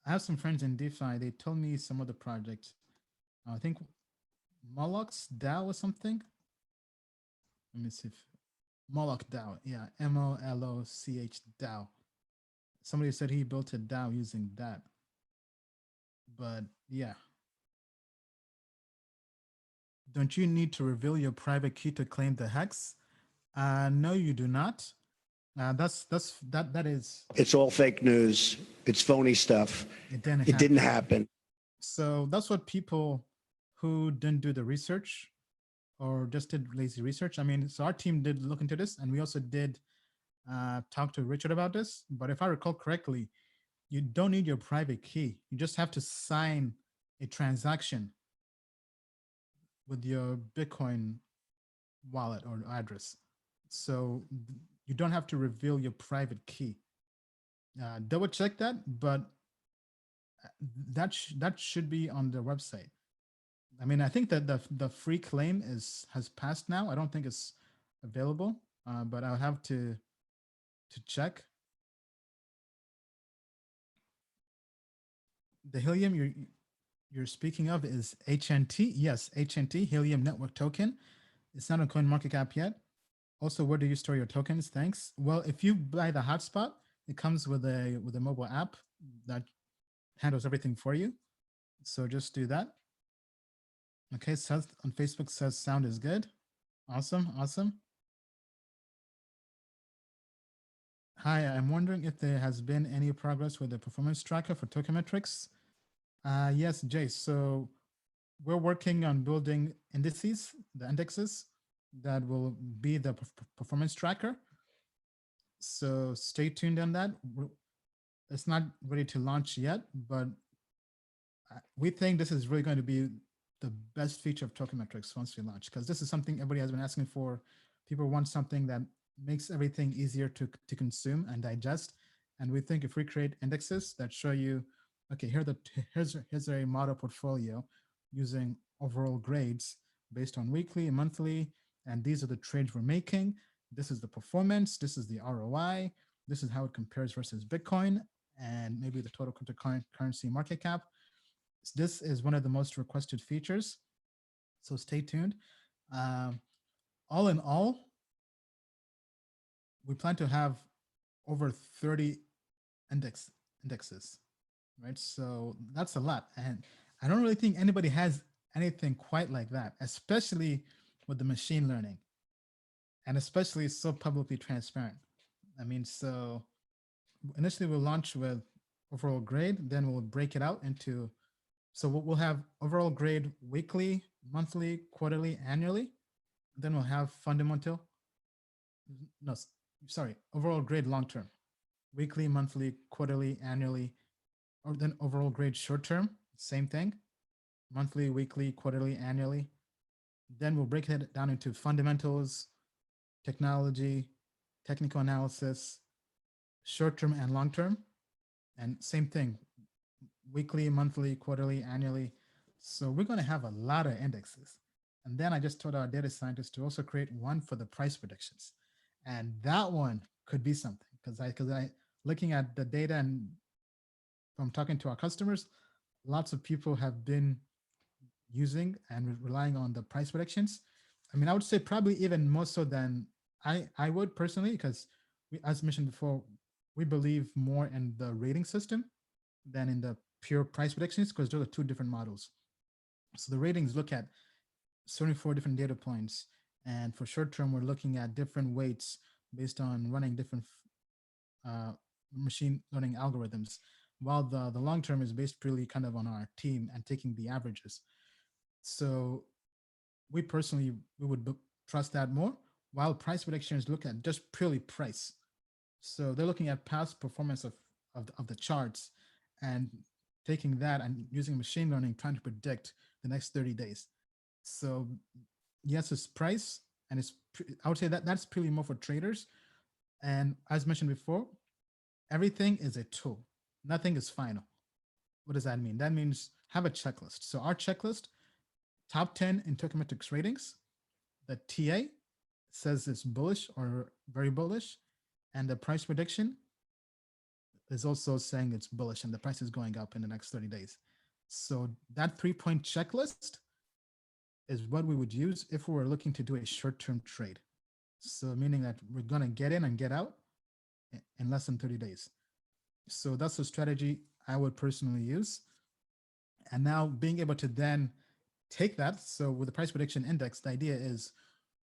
I have some friends in DeFi. They told me some other project. I think Moloch's DAO or something. Let me see if Moloch DAO. Yeah, MOLOCH DAO. Somebody said he built a DAO using that. But yeah. Don't you need to reveal your private key to claim the hex? No, you do not. That is. It's all fake news. It's phony stuff. It didn't happen. So that's what people who didn't do the research or just did lazy research. So our team did look into this, and we also did talk to Richard about this. But if I recall correctly, you don't need your private key. You just have to sign a transaction with your Bitcoin wallet or address. So you don't have to reveal your private key. Double check that, but that should be on the website. I think that the free claim has passed now. I don't think it's available, but I'll have to check. The Helium you're speaking of is HNT. Yes, HNT, Helium Network Token. It's not on CoinMarketCap yet. Also, where do you store your tokens? Thanks. Well, if you buy the hotspot, it comes with a mobile app that handles everything for you. So just do that. Okay, Seth on Facebook says sound is good. Awesome. Hi, I'm wondering if there has been any progress with the performance tracker for Token Metrics. Yes, Jay. So we're working on building indices, the indexes that will be the performance tracker. So stay tuned on that. it's not ready to launch yet, but we think this is really going to be the best feature of Token Metrics once we launch, because this is something everybody has been asking for. People want something that makes everything easier to consume and digest. And we think if we create indexes that show you, okay, here's a model portfolio using overall grades based on weekly and monthly, and these are the trades we're making. This is the performance. This is the ROI. This is how it compares versus Bitcoin and maybe the total cryptocurrency market cap. This is one of the most requested features, so stay tuned. All in all, we plan to have over 30 indexes, right? So that's a lot, and I don't really think anybody has anything quite like that, especially with the machine learning, and especially so publicly transparent. I mean, so initially we'll launch with overall grade, then we'll break it out into, so we'll have overall grade weekly, monthly, quarterly, annually. Then we'll have fundamental, no, sorry, overall grade long-term, weekly, monthly, quarterly, annually, or then overall grade short-term, same thing, monthly, weekly, quarterly, annually. Then we'll break it down into fundamentals, technology, technical analysis, short-term and long-term, and same thing, weekly, monthly, quarterly, annually. So we're going to have a lot of indexes. And then I just told our data scientists to also create one for the price predictions. And that one could be something, because I looking at the data and from talking to our customers, lots of people have been using and relying on the price predictions. I mean, I would say probably even more so than I would personally, because as mentioned before, we believe more in the rating system than in the pure price predictions, because those are two different models. So the ratings look at 74 different data points. And for short term, we're looking at different weights based on running different machine learning algorithms, while the long term is based purely kind of on our team and taking the averages. So we personally, we would trust that more, while price predictions look at just purely price. So they're looking at past performance of the charts and taking that and using machine learning, trying to predict the next 30 days. So yes, it's price, and I would say that that's purely more for traders. And as mentioned before, everything is a tool. Nothing is final. What does that mean? That means have a checklist. So our checklist, top 10 in Token Metrics ratings, the TA says it's bullish or very bullish, and the price prediction is also saying it's bullish and the price is going up in the next 30 days. So that 3-point checklist is what we would use if we were looking to do a short-term trade. So meaning that we're going to get in and get out in less than 30 days. So that's the strategy I would personally use. And now being able to then take that. So with the price prediction index, the idea is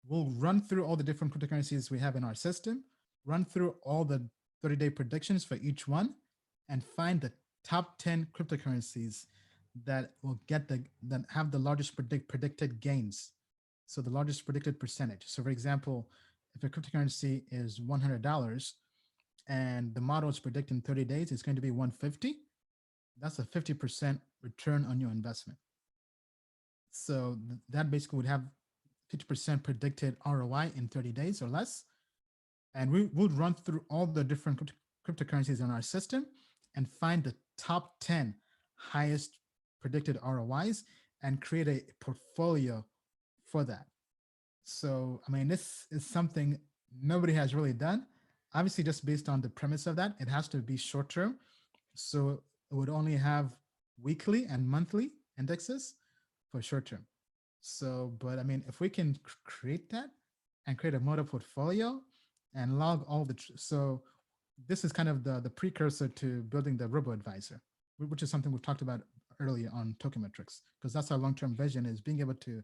we'll run through all the different cryptocurrencies we have in our system, run through all the 30-day predictions for each one, and find the top 10 cryptocurrencies that will get that have the largest predicted gains. So the largest predicted percentage. So for example, if a cryptocurrency is $100 and the model is predicting 30 days, it's going to be 150. That's a 50% return on your investment. So that basically would have 50% predicted ROI in 30 days or less. And we would run through all the different cryptocurrencies in our system and find the top 10 highest predicted ROIs and create a portfolio for that. So, I mean, this is something nobody has really done. Obviously, just based on the premise of that, it has to be short term. So it would only have weekly and monthly indexes for short term. So, but I mean, if we can create that and create a model portfolio and log all the, so this is kind of the precursor to building the robo-advisor, which is something we've talked about earlier on Token Metrics, because that's our long-term vision, is being able to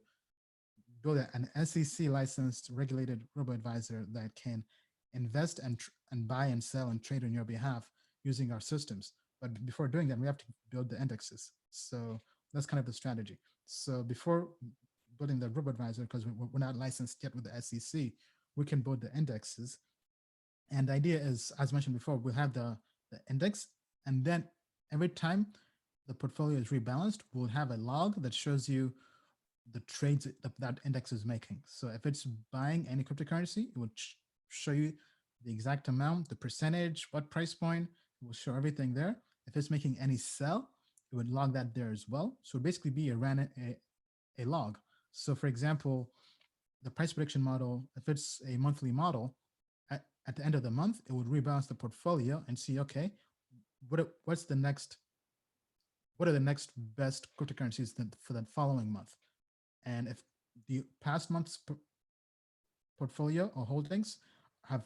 build an SEC licensed regulated robo-advisor that can invest and buy and sell and trade on your behalf using our systems. But before doing that, we have to build the indexes. So that's kind of the strategy. So before building the robo-advisor, because we're not licensed yet with the SEC, we can build the indexes. And the idea is, as mentioned before, we'll have the index And then every time the portfolio is rebalanced, we'll have a log that shows you the trades that index is making. So if it's buying any cryptocurrency, it would show you the exact amount, the percentage, what price point. It will show everything there. If it's making any sell, it would log that there as well. So it basically be a log. So for example, the price prediction model, if it's a monthly model, at the end of the month, it would rebalance the portfolio and see, okay, what are the next best cryptocurrencies for that following month? And if the past month's portfolio or holdings have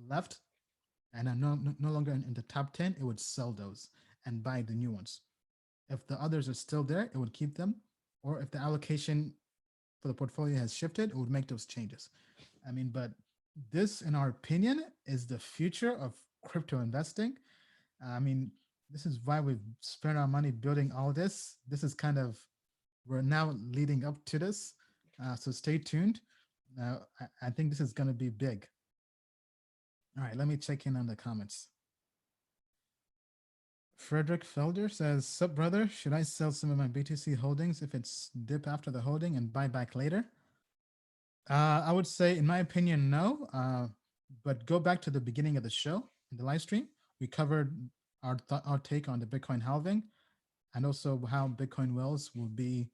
left and are no longer in the top 10, it would sell those and buy the new ones. If the others are still there, it would keep them. Or if the allocation for the portfolio has shifted, it would make those changes. I mean, but this, in our opinion, is the future of crypto investing. I mean, this is why we've spent our money building all this. This is kind of, we're now leading up to this. So stay tuned. I think this is going to be big. All right, let me check in on the comments. Frederick Felder says, sup brother, should I sell some of my BTC holdings if it's dip after the holding and buy back later? I would say, in my opinion, no. But go back to the beginning of the show, in the live stream. We covered our take on the Bitcoin halving and also how Bitcoin whales will be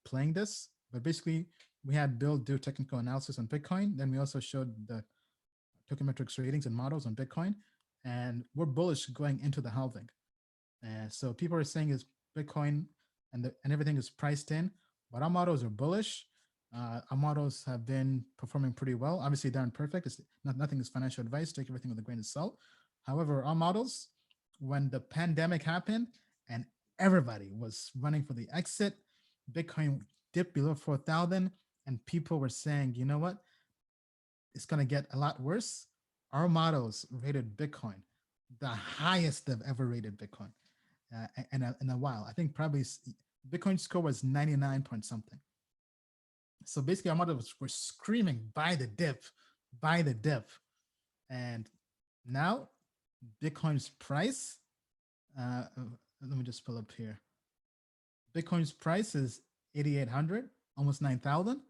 playing this. But basically, we had Bill do technical analysis on Bitcoin. Then we also showed the Token Metrics ratings and models on Bitcoin. And we're bullish going into the halving. And so people are saying is Bitcoin and everything is priced in, but our models are bullish. Our models have been performing pretty well. Obviously, they're imperfect. Nothing is financial advice. Take everything with a grain of salt. However, our models, when the pandemic happened and everybody was running for the exit, Bitcoin dipped below 4,000 and people were saying, you know what? It's going to get a lot worse. Our models rated Bitcoin the highest they've ever rated Bitcoin in a while. I think probably Bitcoin score was 99 point something. So basically our models were screaming, buy the dip, buy the dip. And now Bitcoin's price, let me just pull up here. Bitcoin's price is 8,800, almost 9,000.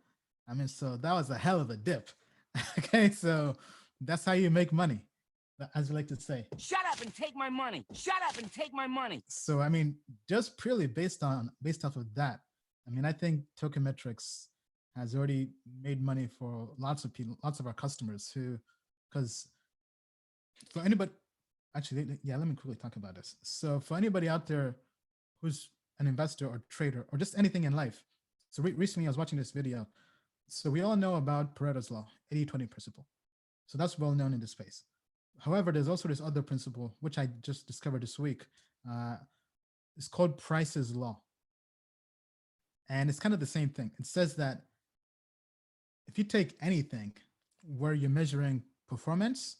I mean, so that was a hell of a dip. Okay, so that's how you make money, as we like to say. Shut up and take my money. Shut up and take my money. So, I mean, just purely based off of that, I mean, I think Token Metrics has already made money for lots of people, lots of our customers who, because for anybody, actually, yeah, let me quickly talk about this. So for anybody out there who's an investor or trader or just anything in life. So recently I was watching this video. So we all know about Pareto's law, 80-20 principle. So that's well known in this space. However, there's also this other principle, which I just discovered this week. It's called Price's law. And it's kind of the same thing. It says that if you take anything where you're measuring performance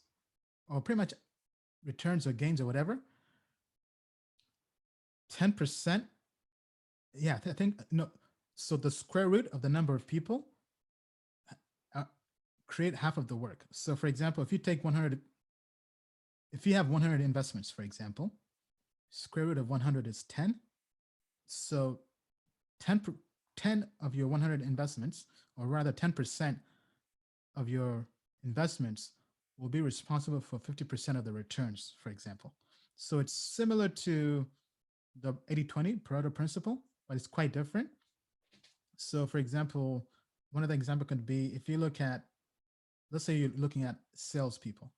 or pretty much returns or gains or whatever, 10%, yeah, I think, no. So the square root of the number of people create half of the work. So for example, if you take 100, if you have 100 investments, for example, square root of 100 is 10. So 10 of your 100 investments, or rather 10% of your investments will be responsible for 50% of the returns, for example. So it's similar to the 80-20 Pareto principle, but it's quite different. So for example, one of the examples could be if you look at, let's say you're looking at salespeople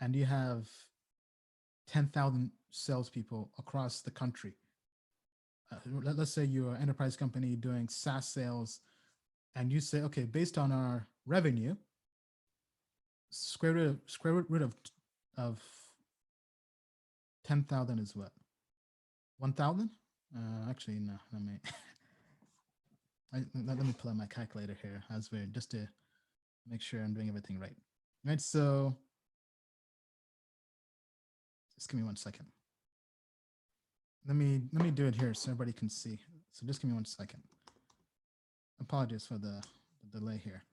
and you have 10,000 salespeople across the country. Let's say you're an enterprise company doing SaaS sales and you say, okay, based on our revenue, square root of 10,000 is what? 1,000? Actually, no, let me pull out my calculator here as we're just to make sure I'm doing everything right. Right, so just give me 1 second. Let me do it here so everybody can see. So just give me 1 second. Apologies for the delay here.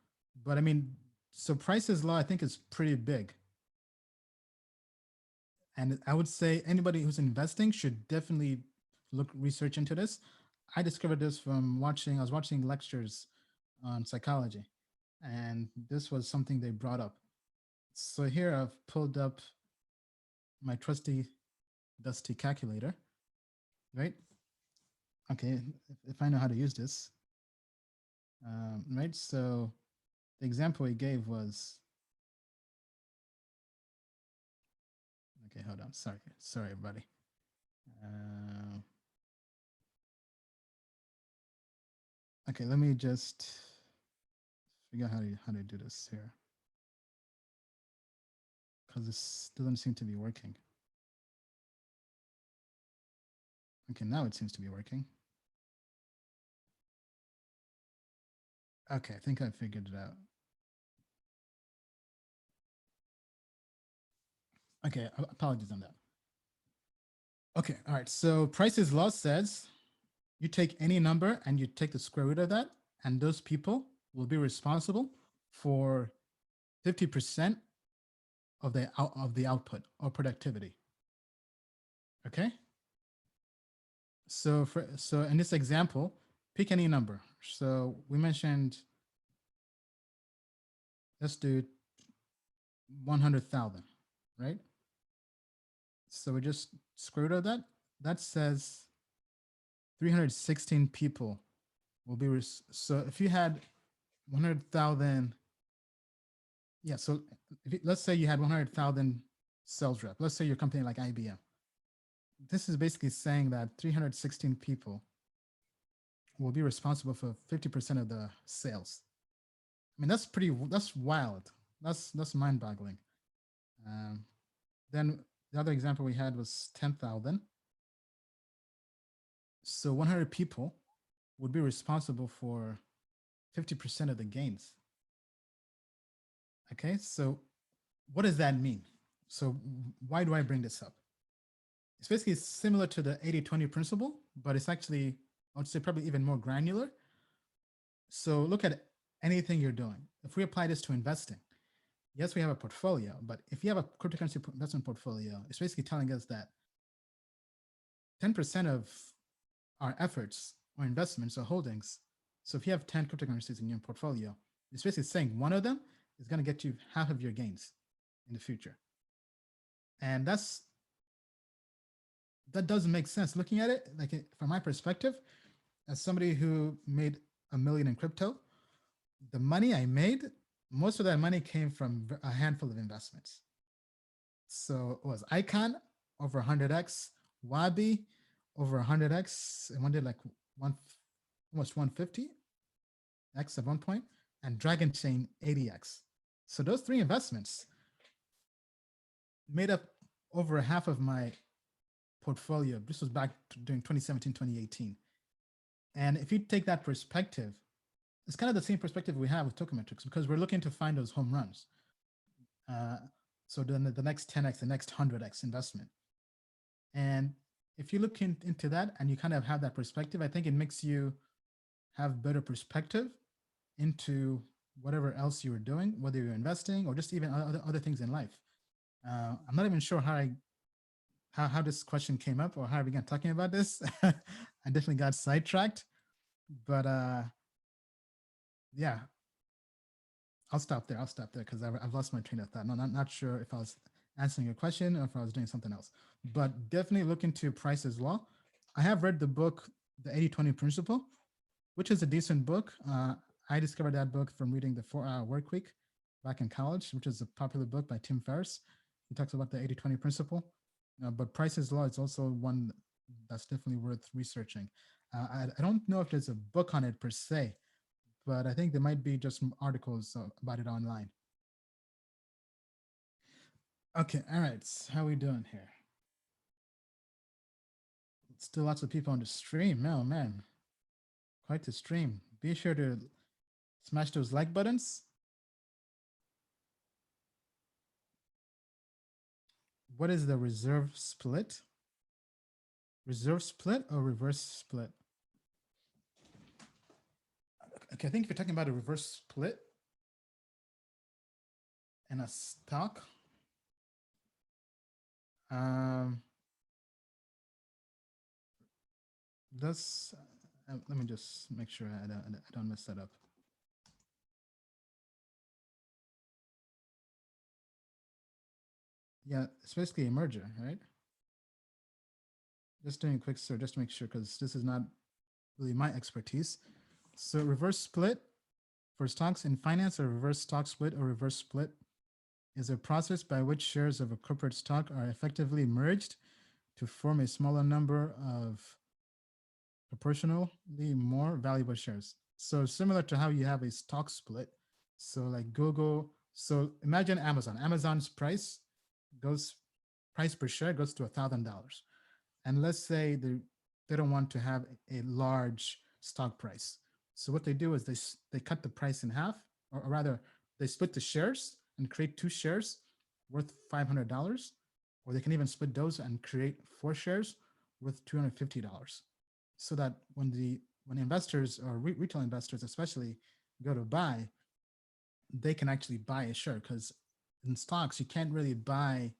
But I mean, so Price's law, I think, is pretty big. And I would say anybody who's investing should definitely research into this. I discovered this from I was watching lectures on psychology, and this was something they brought up. So here I've pulled up my trusty dusty calculator, right? Okay, if I know how to use this, right? So the example he gave was, okay, hold on, sorry, everybody. Okay, let me just figure out how to do this here, because this doesn't seem to be working. Okay, now it seems to be working. Okay, I think I figured it out. Okay, apologies on that. Okay, all right, so Price's law says you take any number and you take the square root of that, and those people will be responsible for 50% of the output or productivity. Okay. So in this example, pick any number. So we mentioned, let's do 100,000, right? So we just square root of that. That says 316 people will be. So if you had 100,000, yeah. So let's say you had 100,000 sales rep. Let's say your company like IBM. This is basically saying that 316 people will be responsible for 50% of the sales. I mean, that's wild. That's mind-boggling. Then the other example we had was 10,000. So 100 people would be responsible for 50% of the gains. Okay, so what does that mean? So why do I bring this up? It's basically similar to the 80-20 principle, but it's actually, I would say, probably even more granular. So look at anything you're doing. If we apply this to investing, yes, we have a portfolio, but if you have a cryptocurrency investment portfolio, it's basically telling us that 10% of our efforts or investments or holdings. So if you have 10 cryptocurrencies in your portfolio, it's basically saying one of them is going to get you half of your gains in the future. And that doesn't make sense. Looking at it, like from my perspective, as somebody who made $1 million in crypto, the money I made, most of that money came from a handful of investments. So it was Icon over 100x, Wabi over 100x, and one did like almost 150x at one point, and Dragon Chain 80x. So those three investments made up over half of my portfolio. This was back during 2017, 2018. And if you take that perspective, it's kind of the same perspective we have with Token Metrics, because we're looking to find those home runs. So then the next 10x, the next 100x investment. And if you look into that and you kind of have that perspective, I think it makes you have better perspective into whatever else you were doing, whether you're investing or just even other things in life. I'm not even sure how this question came up or how I began talking about this. I definitely got sidetracked, but yeah, I'll stop there because I've lost my train of thought. No, not sure if I was answering your question or if I was doing something else, but definitely look into Price's Law. I have read the book, The 80-20 Principle, which is a decent book. I discovered that book from reading The 4-Hour Workweek back in college, which is a popular book by Tim Ferriss. He talks about the 80-20 principle, but Price's Law is also one that's definitely worth researching. I don't know if there's a book on it per se, but I think there might be just some articles about it online. Okay, all right, how are we doing here? Still lots of people on the stream. Oh man, quite the stream. Be sure to smash those like buttons. What is the reserve split? Reserve split or reverse split? Okay, I think if you're talking about a reverse split and a stock, This, let me just make sure I don't mess that up. Yeah, it's basically a merger, right? Just doing a quick search just to make sure, because this is not really my expertise. So reverse split for stocks in finance, a reverse stock split or reverse split is a process by which shares of a corporate stock are effectively merged to form a smaller number of proportionally more valuable shares. So similar to how you have a stock split. So like Google, so imagine Amazon. Amazon's price per share goes to $1,000. And let's say they don't want to have a large stock price. So what they do is they cut the price in half, or rather they split the shares and create 2 shares worth $500, or they can even split those and create 4 shares worth $250. So that when investors or retail investors especially go to buy, they can actually buy a share, because in stocks you can't really buy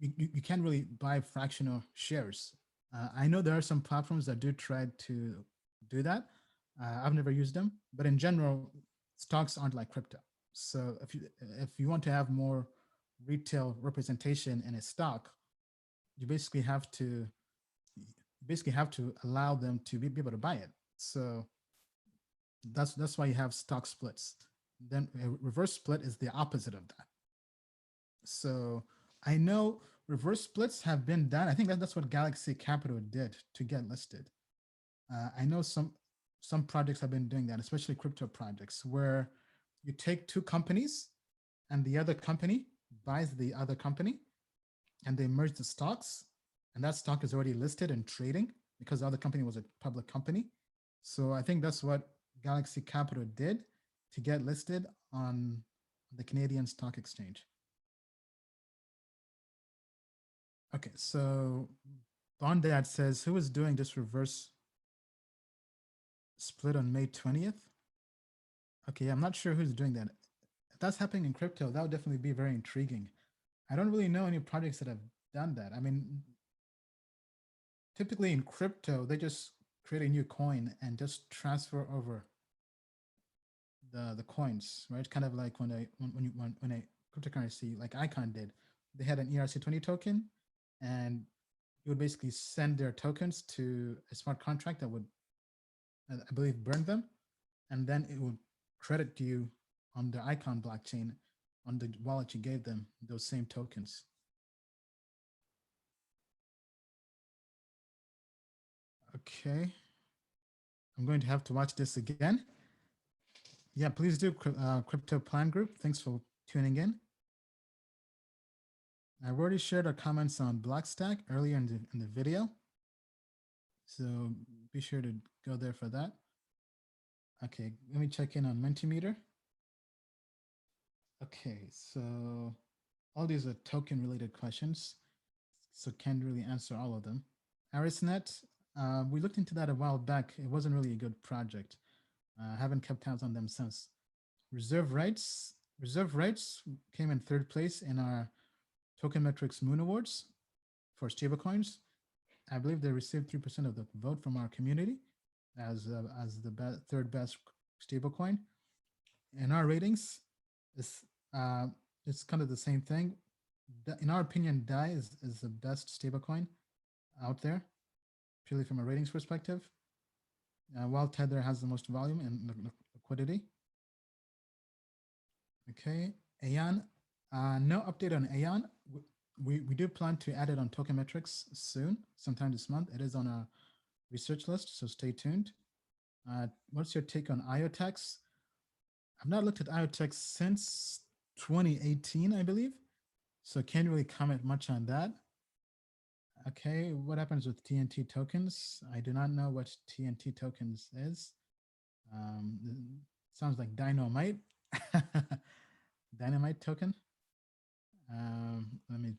you can't really buy fractional shares. I know there are some platforms that do try to do that. I've never used them, but in general, stocks aren't like crypto. So if you want to have more retail representation in a stock, you basically have to allow them to be able to buy it. So that's why you have stock splits. Then a reverse split is the opposite of that. So I know reverse splits have been done. I think that's what Galaxy Capital did to get listed. I know some projects have been doing that, especially crypto projects, where you take 2 companies and the other company buys the other company and they merge the stocks, and that stock is already listed and trading because the other company was a public company. So I think that's what Galaxy Capital did to get listed on the Canadian Stock Exchange. Okay, so Bondad says, who is doing this reverse split on May 20th? Okay, I'm not sure who's doing that. If that's happening in crypto, that would definitely be very intriguing. I don't really know any projects that have done that. I mean, typically in crypto, they just create a new coin and just transfer over the coins, right? Kind of like when a cryptocurrency like Icon did, they had an ERC20 token, and you would basically send their tokens to a smart contract that would, I believe, burn them, and then it would credit to you on the Icon blockchain on the wallet you gave them those same tokens. Okay, I'm going to have to watch this again. Yeah, please do, Crypto Plan Group. Thanks for tuning in. I've already shared our comments on Blockstack earlier in the video, so be sure to go there for that. Okay, let me check in on Mentimeter. Okay, so all these are token related questions, so can't really answer all of them. Arisnet, we looked into that a while back. It wasn't really a good project. Haven't kept tabs on them since. Reserve Rights came in 3rd place in our Token Metrics Moon Awards for stablecoins. I believe they received 3% of the vote from our community as the 3rd best stablecoin. In our ratings, it's kind of the same thing. In our opinion, DAI is the best stablecoin out there, purely from a ratings perspective. While Tether has the most volume and liquidity. Okay, Aeon. No update on Aeon. We do plan to add it on Token Metrics soon, sometime this month. It is on our research list, so stay tuned. What's your take on IoTex? I've not looked at IoTex since 2018, I believe, so can't really comment much on that. Okay, what happens with TNT tokens? I do not know what TNT tokens is. Sounds like dynamite. Dynamite token. Let me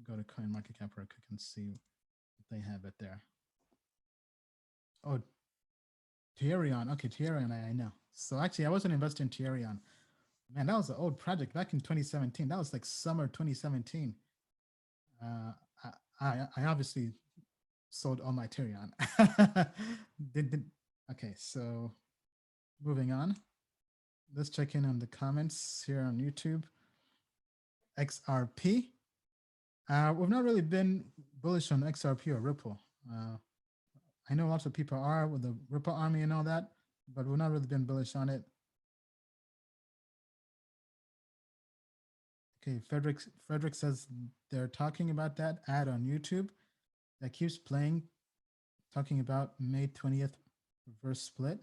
go to CoinMarketCap real quick and see if they have it there. Oh, Herein. Okay, Herein, I know. So actually, I wasn't invested in Herein. Man, that was an old project back in 2017. That was like summer 2017. I obviously sold all my Ethereum. Okay, so moving on. Let's check in on the comments here on YouTube. XRP. We've not really been bullish on XRP or Ripple. I know lots of people are with the Ripple army and all that, but we've not really been bullish on it. Okay, Frederick says they're talking about that ad on YouTube that keeps playing, talking about May 20th reverse split.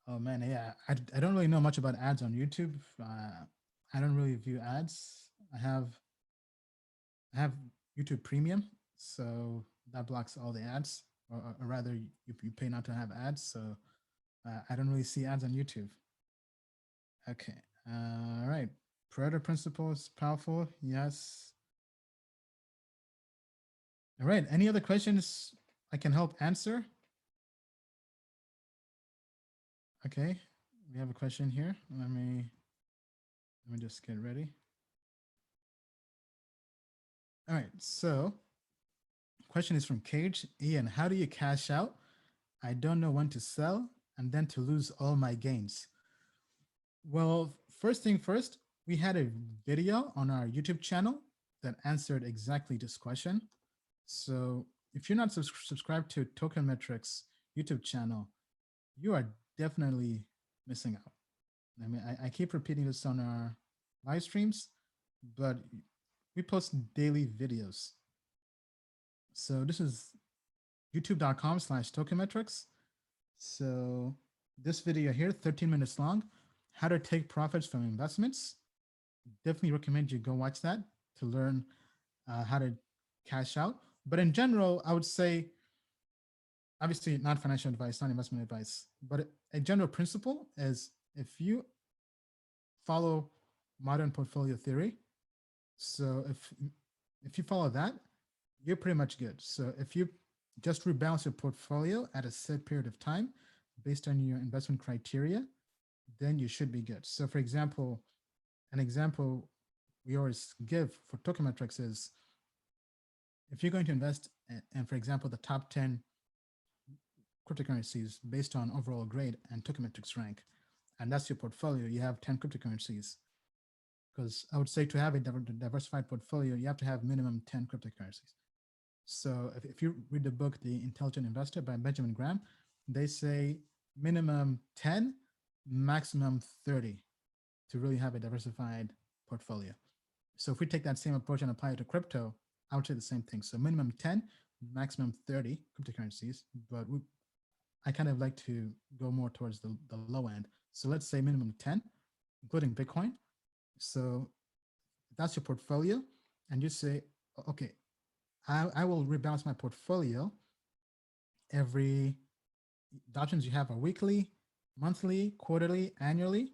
Oh man, yeah, I don't really know much about ads on YouTube. I don't really view ads. I have YouTube Premium, so that blocks all the ads, or rather, you pay not to have ads. So I don't really see ads on YouTube. Okay, all right. Pareto principle is powerful. Yes. All right. Any other questions I can help answer? Okay, we have a question here. Let me just get ready. All right, so question is from Cage. Ian, how do you cash out? I don't know when to sell and then to lose all my gains. Well, first thing first, we had a video on our YouTube channel that answered exactly this question. So if you're not subscribed to Token Metrics YouTube channel, you are definitely missing out. I mean, I keep repeating this on our live streams, but we post daily videos. So this is youtube.com/tokenmetrics. So this video here, 13 minutes long, how to take profits from investments. Definitely recommend you go watch that to learn how to cash out. But in general, I would say, obviously not financial advice, not investment advice, but a general principle is if you follow modern portfolio theory, so if you follow that, you're pretty much good. So if you just rebalance your portfolio at a set period of time based on your investment criteria, then you should be good. So for example, an example we always give for Token Metrics is if you're going to invest in, for example, the top 10 cryptocurrencies based on overall grade and Token Metrics rank, and that's your portfolio, you have 10 cryptocurrencies. Because I would say to have a diversified portfolio, you have to have minimum 10 cryptocurrencies. So if you read the book, The Intelligent Investor by Benjamin Graham, they say minimum 10, maximum 30 to really have a diversified portfolio. So if we take that same approach and apply it to crypto, I would say the same thing. So minimum 10, maximum 30 cryptocurrencies, but I kind of like to go more towards the low end. So let's say minimum 10, including Bitcoin. So that's your portfolio. And you say, okay, I will rebalance my portfolio the options you have are weekly, monthly, quarterly, annually.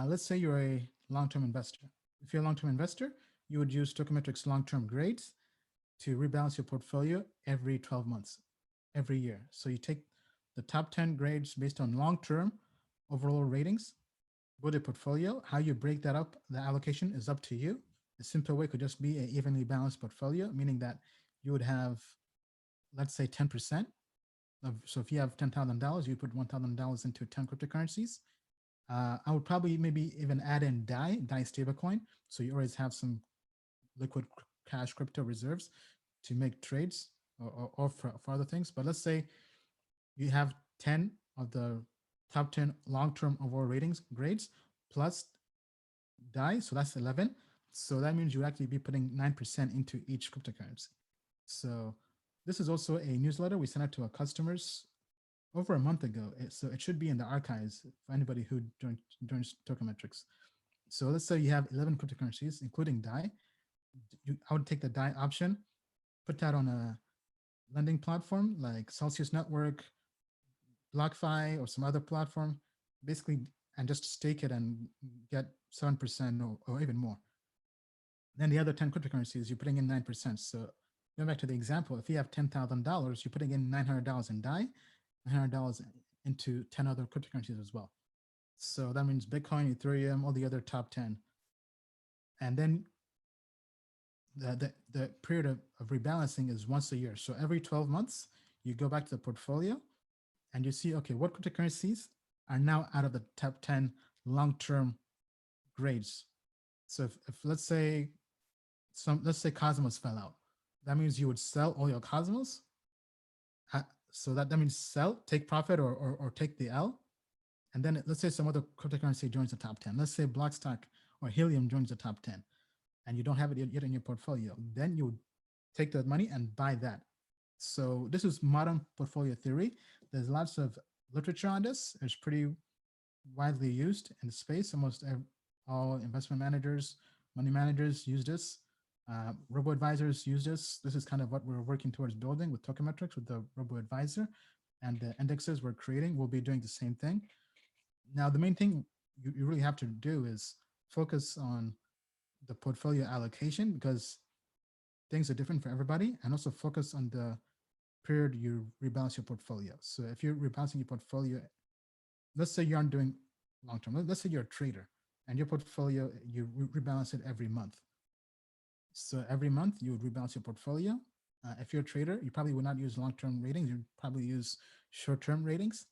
Let's say you're a long-term investor. If you're a long-term investor, you would use Token Metrics long-term grades to rebalance your portfolio every 12 months, every year. So you take the top 10 grades based on long-term overall ratings, build a portfolio. How you break that up, the allocation is up to you. A simple way could just be an evenly balanced portfolio, meaning that you would have, let's say 10%. So if you have $10,000, you put $1,000 into 10 cryptocurrencies. I would probably maybe even add in DAI stablecoin. So you always have some liquid cash crypto reserves to make trades or for other things. But let's say you have 10 of the top 10 long-term overall ratings grades plus DAI, so that's 11. So that means you actually be putting 9% into each cryptocurrency. So this is also a newsletter we sent out to our customers over a month ago. So it should be in the archives for anybody who joins Token Metrics. So let's say you have 11 cryptocurrencies, including DAI. I would take the DAI option, put that on a lending platform like Celsius Network, BlockFi, or some other platform, basically, and just stake it and get 7% or even more. Then the other 10 cryptocurrencies, you're putting in 9%. So going back to the example, if you have $10,000, you're putting in $900 in DAI, $900 into 10 other cryptocurrencies as well. So that means Bitcoin, Ethereum, all the other top 10. And then the period of rebalancing is once a year. So every 12 months, you go back to the portfolio and you see, okay, what cryptocurrencies are now out of the top 10 long-term grades. So if let's say Cosmos fell out, that means you would sell all your Cosmos. So that means sell, take profit or take the L. And then let's say some other cryptocurrency joins the top 10. Let's say Blockstock or Helium joins the top 10 and you don't have it yet in your portfolio. Then you would take that money and buy that. So this is modern portfolio theory. There's lots of literature on this. It's pretty widely used in the space. Almost all investment managers, money managers use this. Robo-advisors use this. This is kind of what we're working towards building with Token Metrics with the robo-advisor, and the indexes we're creating will be doing the same thing. Now, the main thing you really have to do is focus on the portfolio allocation, because things are different for everybody, and also focus on the period you rebalance your portfolio. So if you're rebalancing your portfolio, let's say you aren't doing long-term, let's say you're a trader and your portfolio, you rebalance it every month. So every month you would rebalance your portfolio. If you're a trader, you probably would not use long-term ratings. You'd probably use short-term ratings.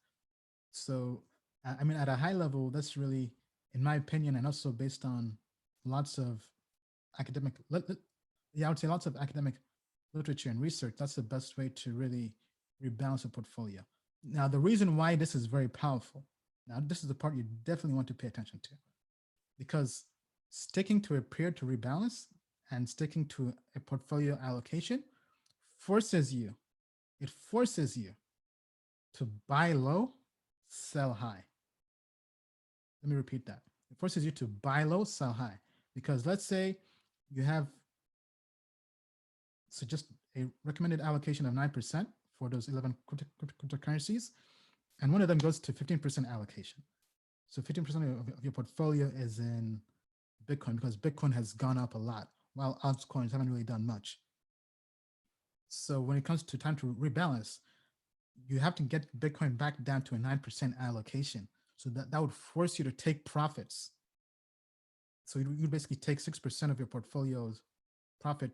So, I mean, at a high level, that's really, in my opinion, and also based on lots of academic, I would say lots of academic literature and research, that's the best way to really rebalance a portfolio. Now, the reason why this is very powerful, now this is the part you definitely want to pay attention to, because sticking to a period to rebalance and sticking to a portfolio allocation forces you to buy low, sell high. Let me repeat that. It forces you to buy low, sell high. Because let's say you have, so just a recommended allocation of 9% for those 11 cryptocurrencies, and one of them goes to 15% allocation. So 15% of your portfolio is in Bitcoin, because Bitcoin has gone up a lot, while altcoins haven't really done much. So when it comes to time to rebalance, you have to get Bitcoin back down to a 9% allocation. So that would force you to take profits. So you basically take 6% of your portfolio's profit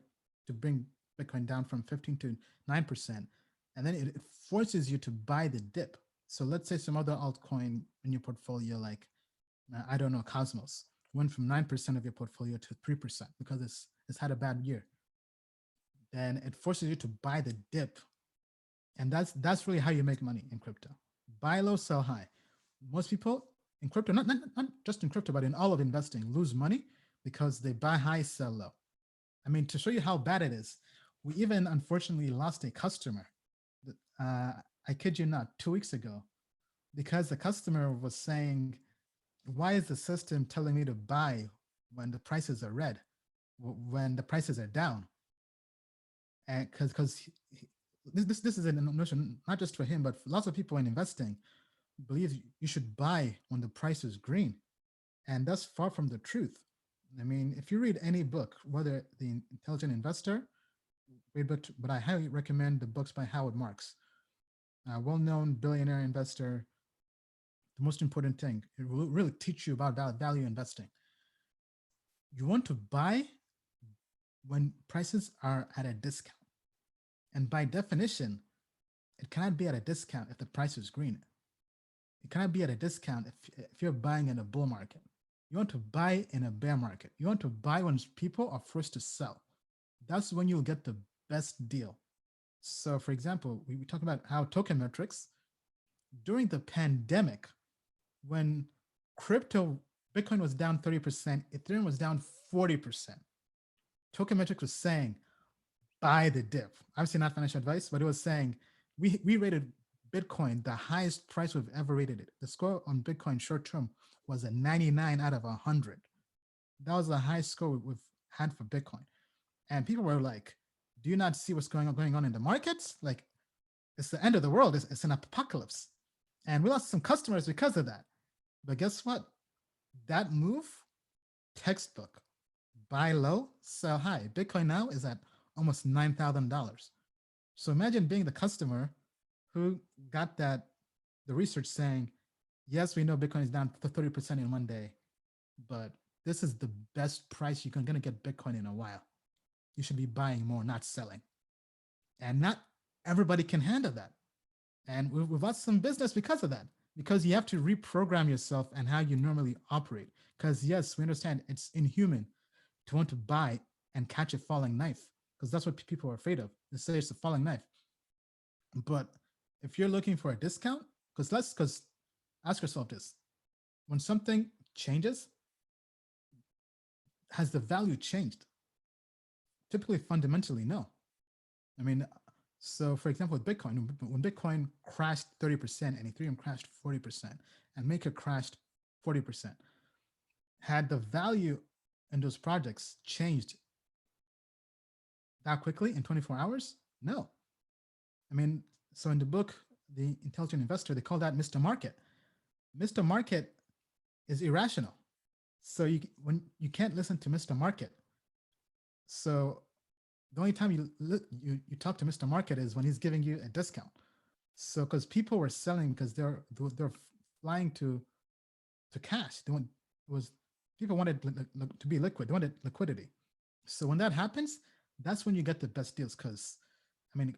to bring Bitcoin down from 15 to 9%. And then it forces you to buy the dip. So let's say some other altcoin in your portfolio, like, I don't know, Cosmos, went from 9% of your portfolio to 3% because it's had a bad year. Then it forces you to buy the dip. And that's really how you make money in crypto. Buy low, sell high. Most people in crypto, not just in crypto, but in all of investing, lose money because they buy high, sell low. I mean, to show you how bad it is, we even unfortunately lost a customer. I kid you not, 2 weeks ago, because the customer was saying, why is the system telling me to buy when the prices are red, when the prices are down? And because this is a notion, not just for him, but for lots of people in investing, believe you should buy when the price is green. And that's far from the truth. I mean, if you read any book, whether The Intelligent Investor, great book, but I highly recommend the books by Howard Marks, a well-known billionaire investor. The most important thing, it will really teach you about value investing. You want to buy when prices are at a discount. And by definition, it cannot be at a discount if the price is green. It cannot be at a discount if you're buying in a bull market. You want to buy in a bear market. You want to buy when people are forced to sell. That's when you'll get the best deal. So for example, we talk about how Token Metrics, during the pandemic, when Bitcoin was down 30%, Ethereum was down 40%. Token Metrics was saying, buy the dip. Obviously not financial advice, but it was saying, we rated Bitcoin the highest price we've ever rated it. The score on Bitcoin short-term was a 99 out of 100. That was the highest score we've had for Bitcoin. And people were like, do you not see what's going on in the markets? Like, it's the end of the world. It's an apocalypse. And we lost some customers because of that. But guess what? That move, textbook, buy low, sell high. Bitcoin now is at almost $9,000. So imagine being the customer who got the research saying, yes, we know Bitcoin is down 30% in one day, but this is the best price you're going to get Bitcoin in a while. you should be buying more, not selling. And not everybody can handle that. And we've lost some business because of that, because you have to reprogram yourself and how you normally operate. Because yes, we understand it's inhuman to want to buy and catch a falling knife, because that's what people are afraid of. They say it's a falling knife. But if you're looking for a discount, because ask yourself this, when something changes, has the value changed? Typically, fundamentally, no. I mean, so for example, with Bitcoin, when Bitcoin crashed 30% and Ethereum crashed 40% and Maker crashed 40%, had the value in those projects changed that quickly in 24 hours? No. I mean, so in the book, The Intelligent Investor, they call that Mr. Market. Mr. Market is irrational. So you can't listen to Mr. Market. So the only time you talk to Mr. Market is when he's giving you a discount. So because people were selling because they're flying to cash. People wanted to be liquid. They wanted liquidity. So when that happens, that's when you get the best deals. Because I mean,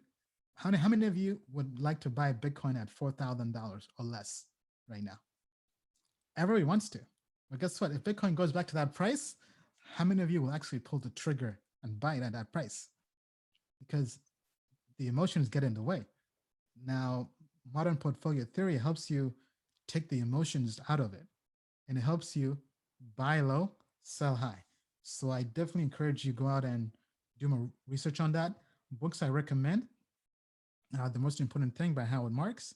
how many of you would like to buy Bitcoin at $4,000 or less right now? Everybody wants to. But guess what? If Bitcoin goes back to that price, how many of you will actually pull the trigger and buy it at that price? Because the emotions get in the way. Now, modern portfolio theory helps you take the emotions out of it, and it helps you buy low, sell high. So I definitely encourage you go out and do more research on that. Books I recommend, The Most Important Thing by Howard Marks,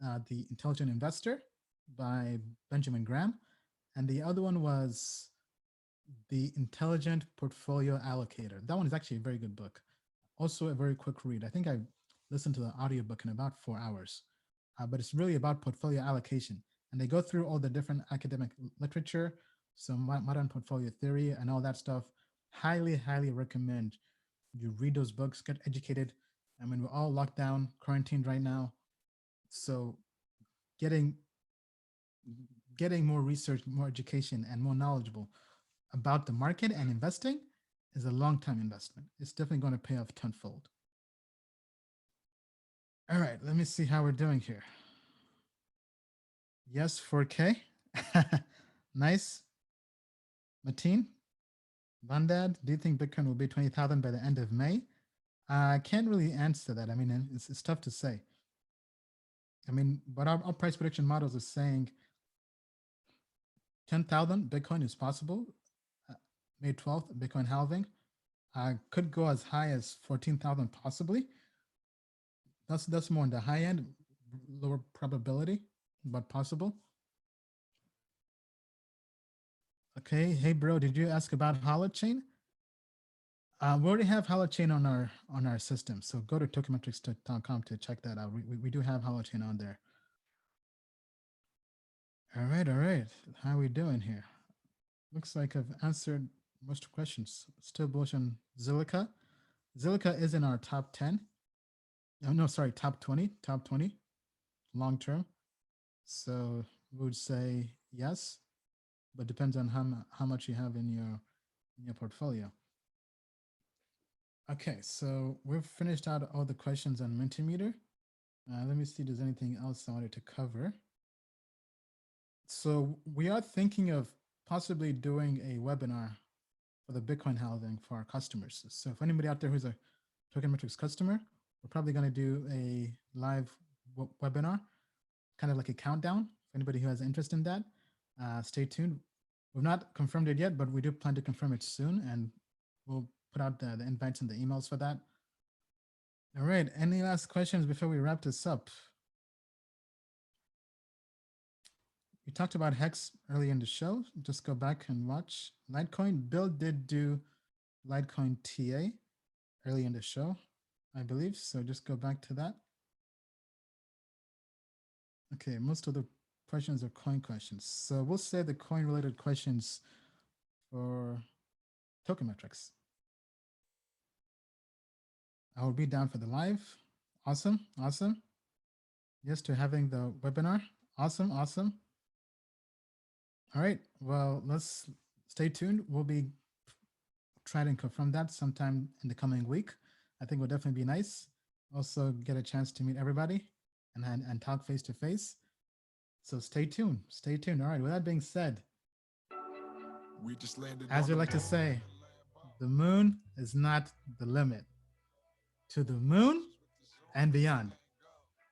The Intelligent Investor by Benjamin Graham, and the other one was The Intelligent Portfolio Allocator. That one is actually a very good book. Also a very quick read. I think I listened to the audiobook in about 4 hours, but it's really about portfolio allocation. And they go through all the different academic literature, some modern portfolio theory and all that stuff. Highly, highly recommend you read those books, get educated. I mean, we're all locked down, quarantined right now. So getting more research, more education, and more knowledgeable about the market and investing is a long-term investment. It's definitely going to pay off tenfold. All right, let me see how we're doing here. Yes, 4K. Nice. Mateen, Bandad, do you think Bitcoin will be 20,000 by the end of May? I can't really answer that. I mean, it's tough to say. I mean, but our price prediction models are saying 10,000 Bitcoin is possible. May 12th, Bitcoin halving. Could go as high as 14,000 possibly. That's more on the high end, lower probability, but possible. Okay, hey bro, did you ask about Holochain? We already have Holochain on our system, so go to tokenmetrics.com to check that out. We do have Holochain on there. All right. How are we doing here? Looks like I've answered most questions. Still bullish on Zilliqa. Zilliqa is in our top 10. No, sorry, top 20 long term. So we would say yes, but depends on how much you have in your portfolio. Okay, so we've finished out all the questions on Mentimeter. Let me see if there's anything else I wanted to cover. So we are thinking of possibly doing a webinar for the Bitcoin halving for our customers. So if anybody out there who's a Token Metrics customer, we're probably going to do a live webinar, kind of like a countdown. For anybody who has interest in that, stay tuned. We've not confirmed it yet, but we do plan to confirm it soon, and we'll put out the invites and the emails for that. All right, any last questions before we wrap this up? We talked about Hex early in the show. Just go back and watch. Litecoin, Bill did do Litecoin TA early in the show, I believe. So just go back to that. Okay, most of the questions are coin questions. So we'll save the coin related questions for Token Metrics. I will be down for the live. Awesome. Yes, to having the webinar. Awesome. All right, well, let's stay tuned. We'll be try to confirm that sometime in the coming week. I think will definitely be nice. Also get a chance to meet everybody and talk face to face. So stay tuned. Stay tuned. All right. With that being said, We just landed as we like to say, the moon is not the limit. To the moon and beyond.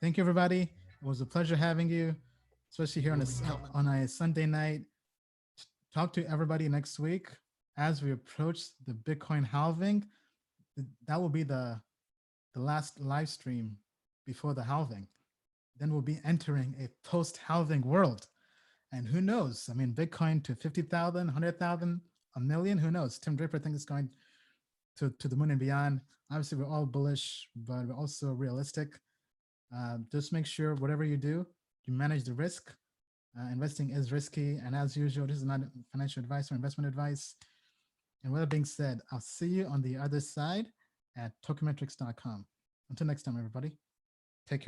Thank you, everybody. It was a pleasure having you, especially here on a Sunday night. Talk to everybody next week as we approach the Bitcoin halving. That will be the last live stream before the halving. Then we'll be entering a post-halving world. And who knows? I mean, Bitcoin to 50,000, 100,000, a million, who knows? Tim Draper thinks it's going to the moon and beyond. Obviously, we're all bullish, but we're also realistic. Just make sure whatever you do, you manage the risk. Investing is risky. And as usual, this is not financial advice or investment advice. And with that being said, I'll see you on the other side at tokenmetrics.com. Until next time, everybody, take care.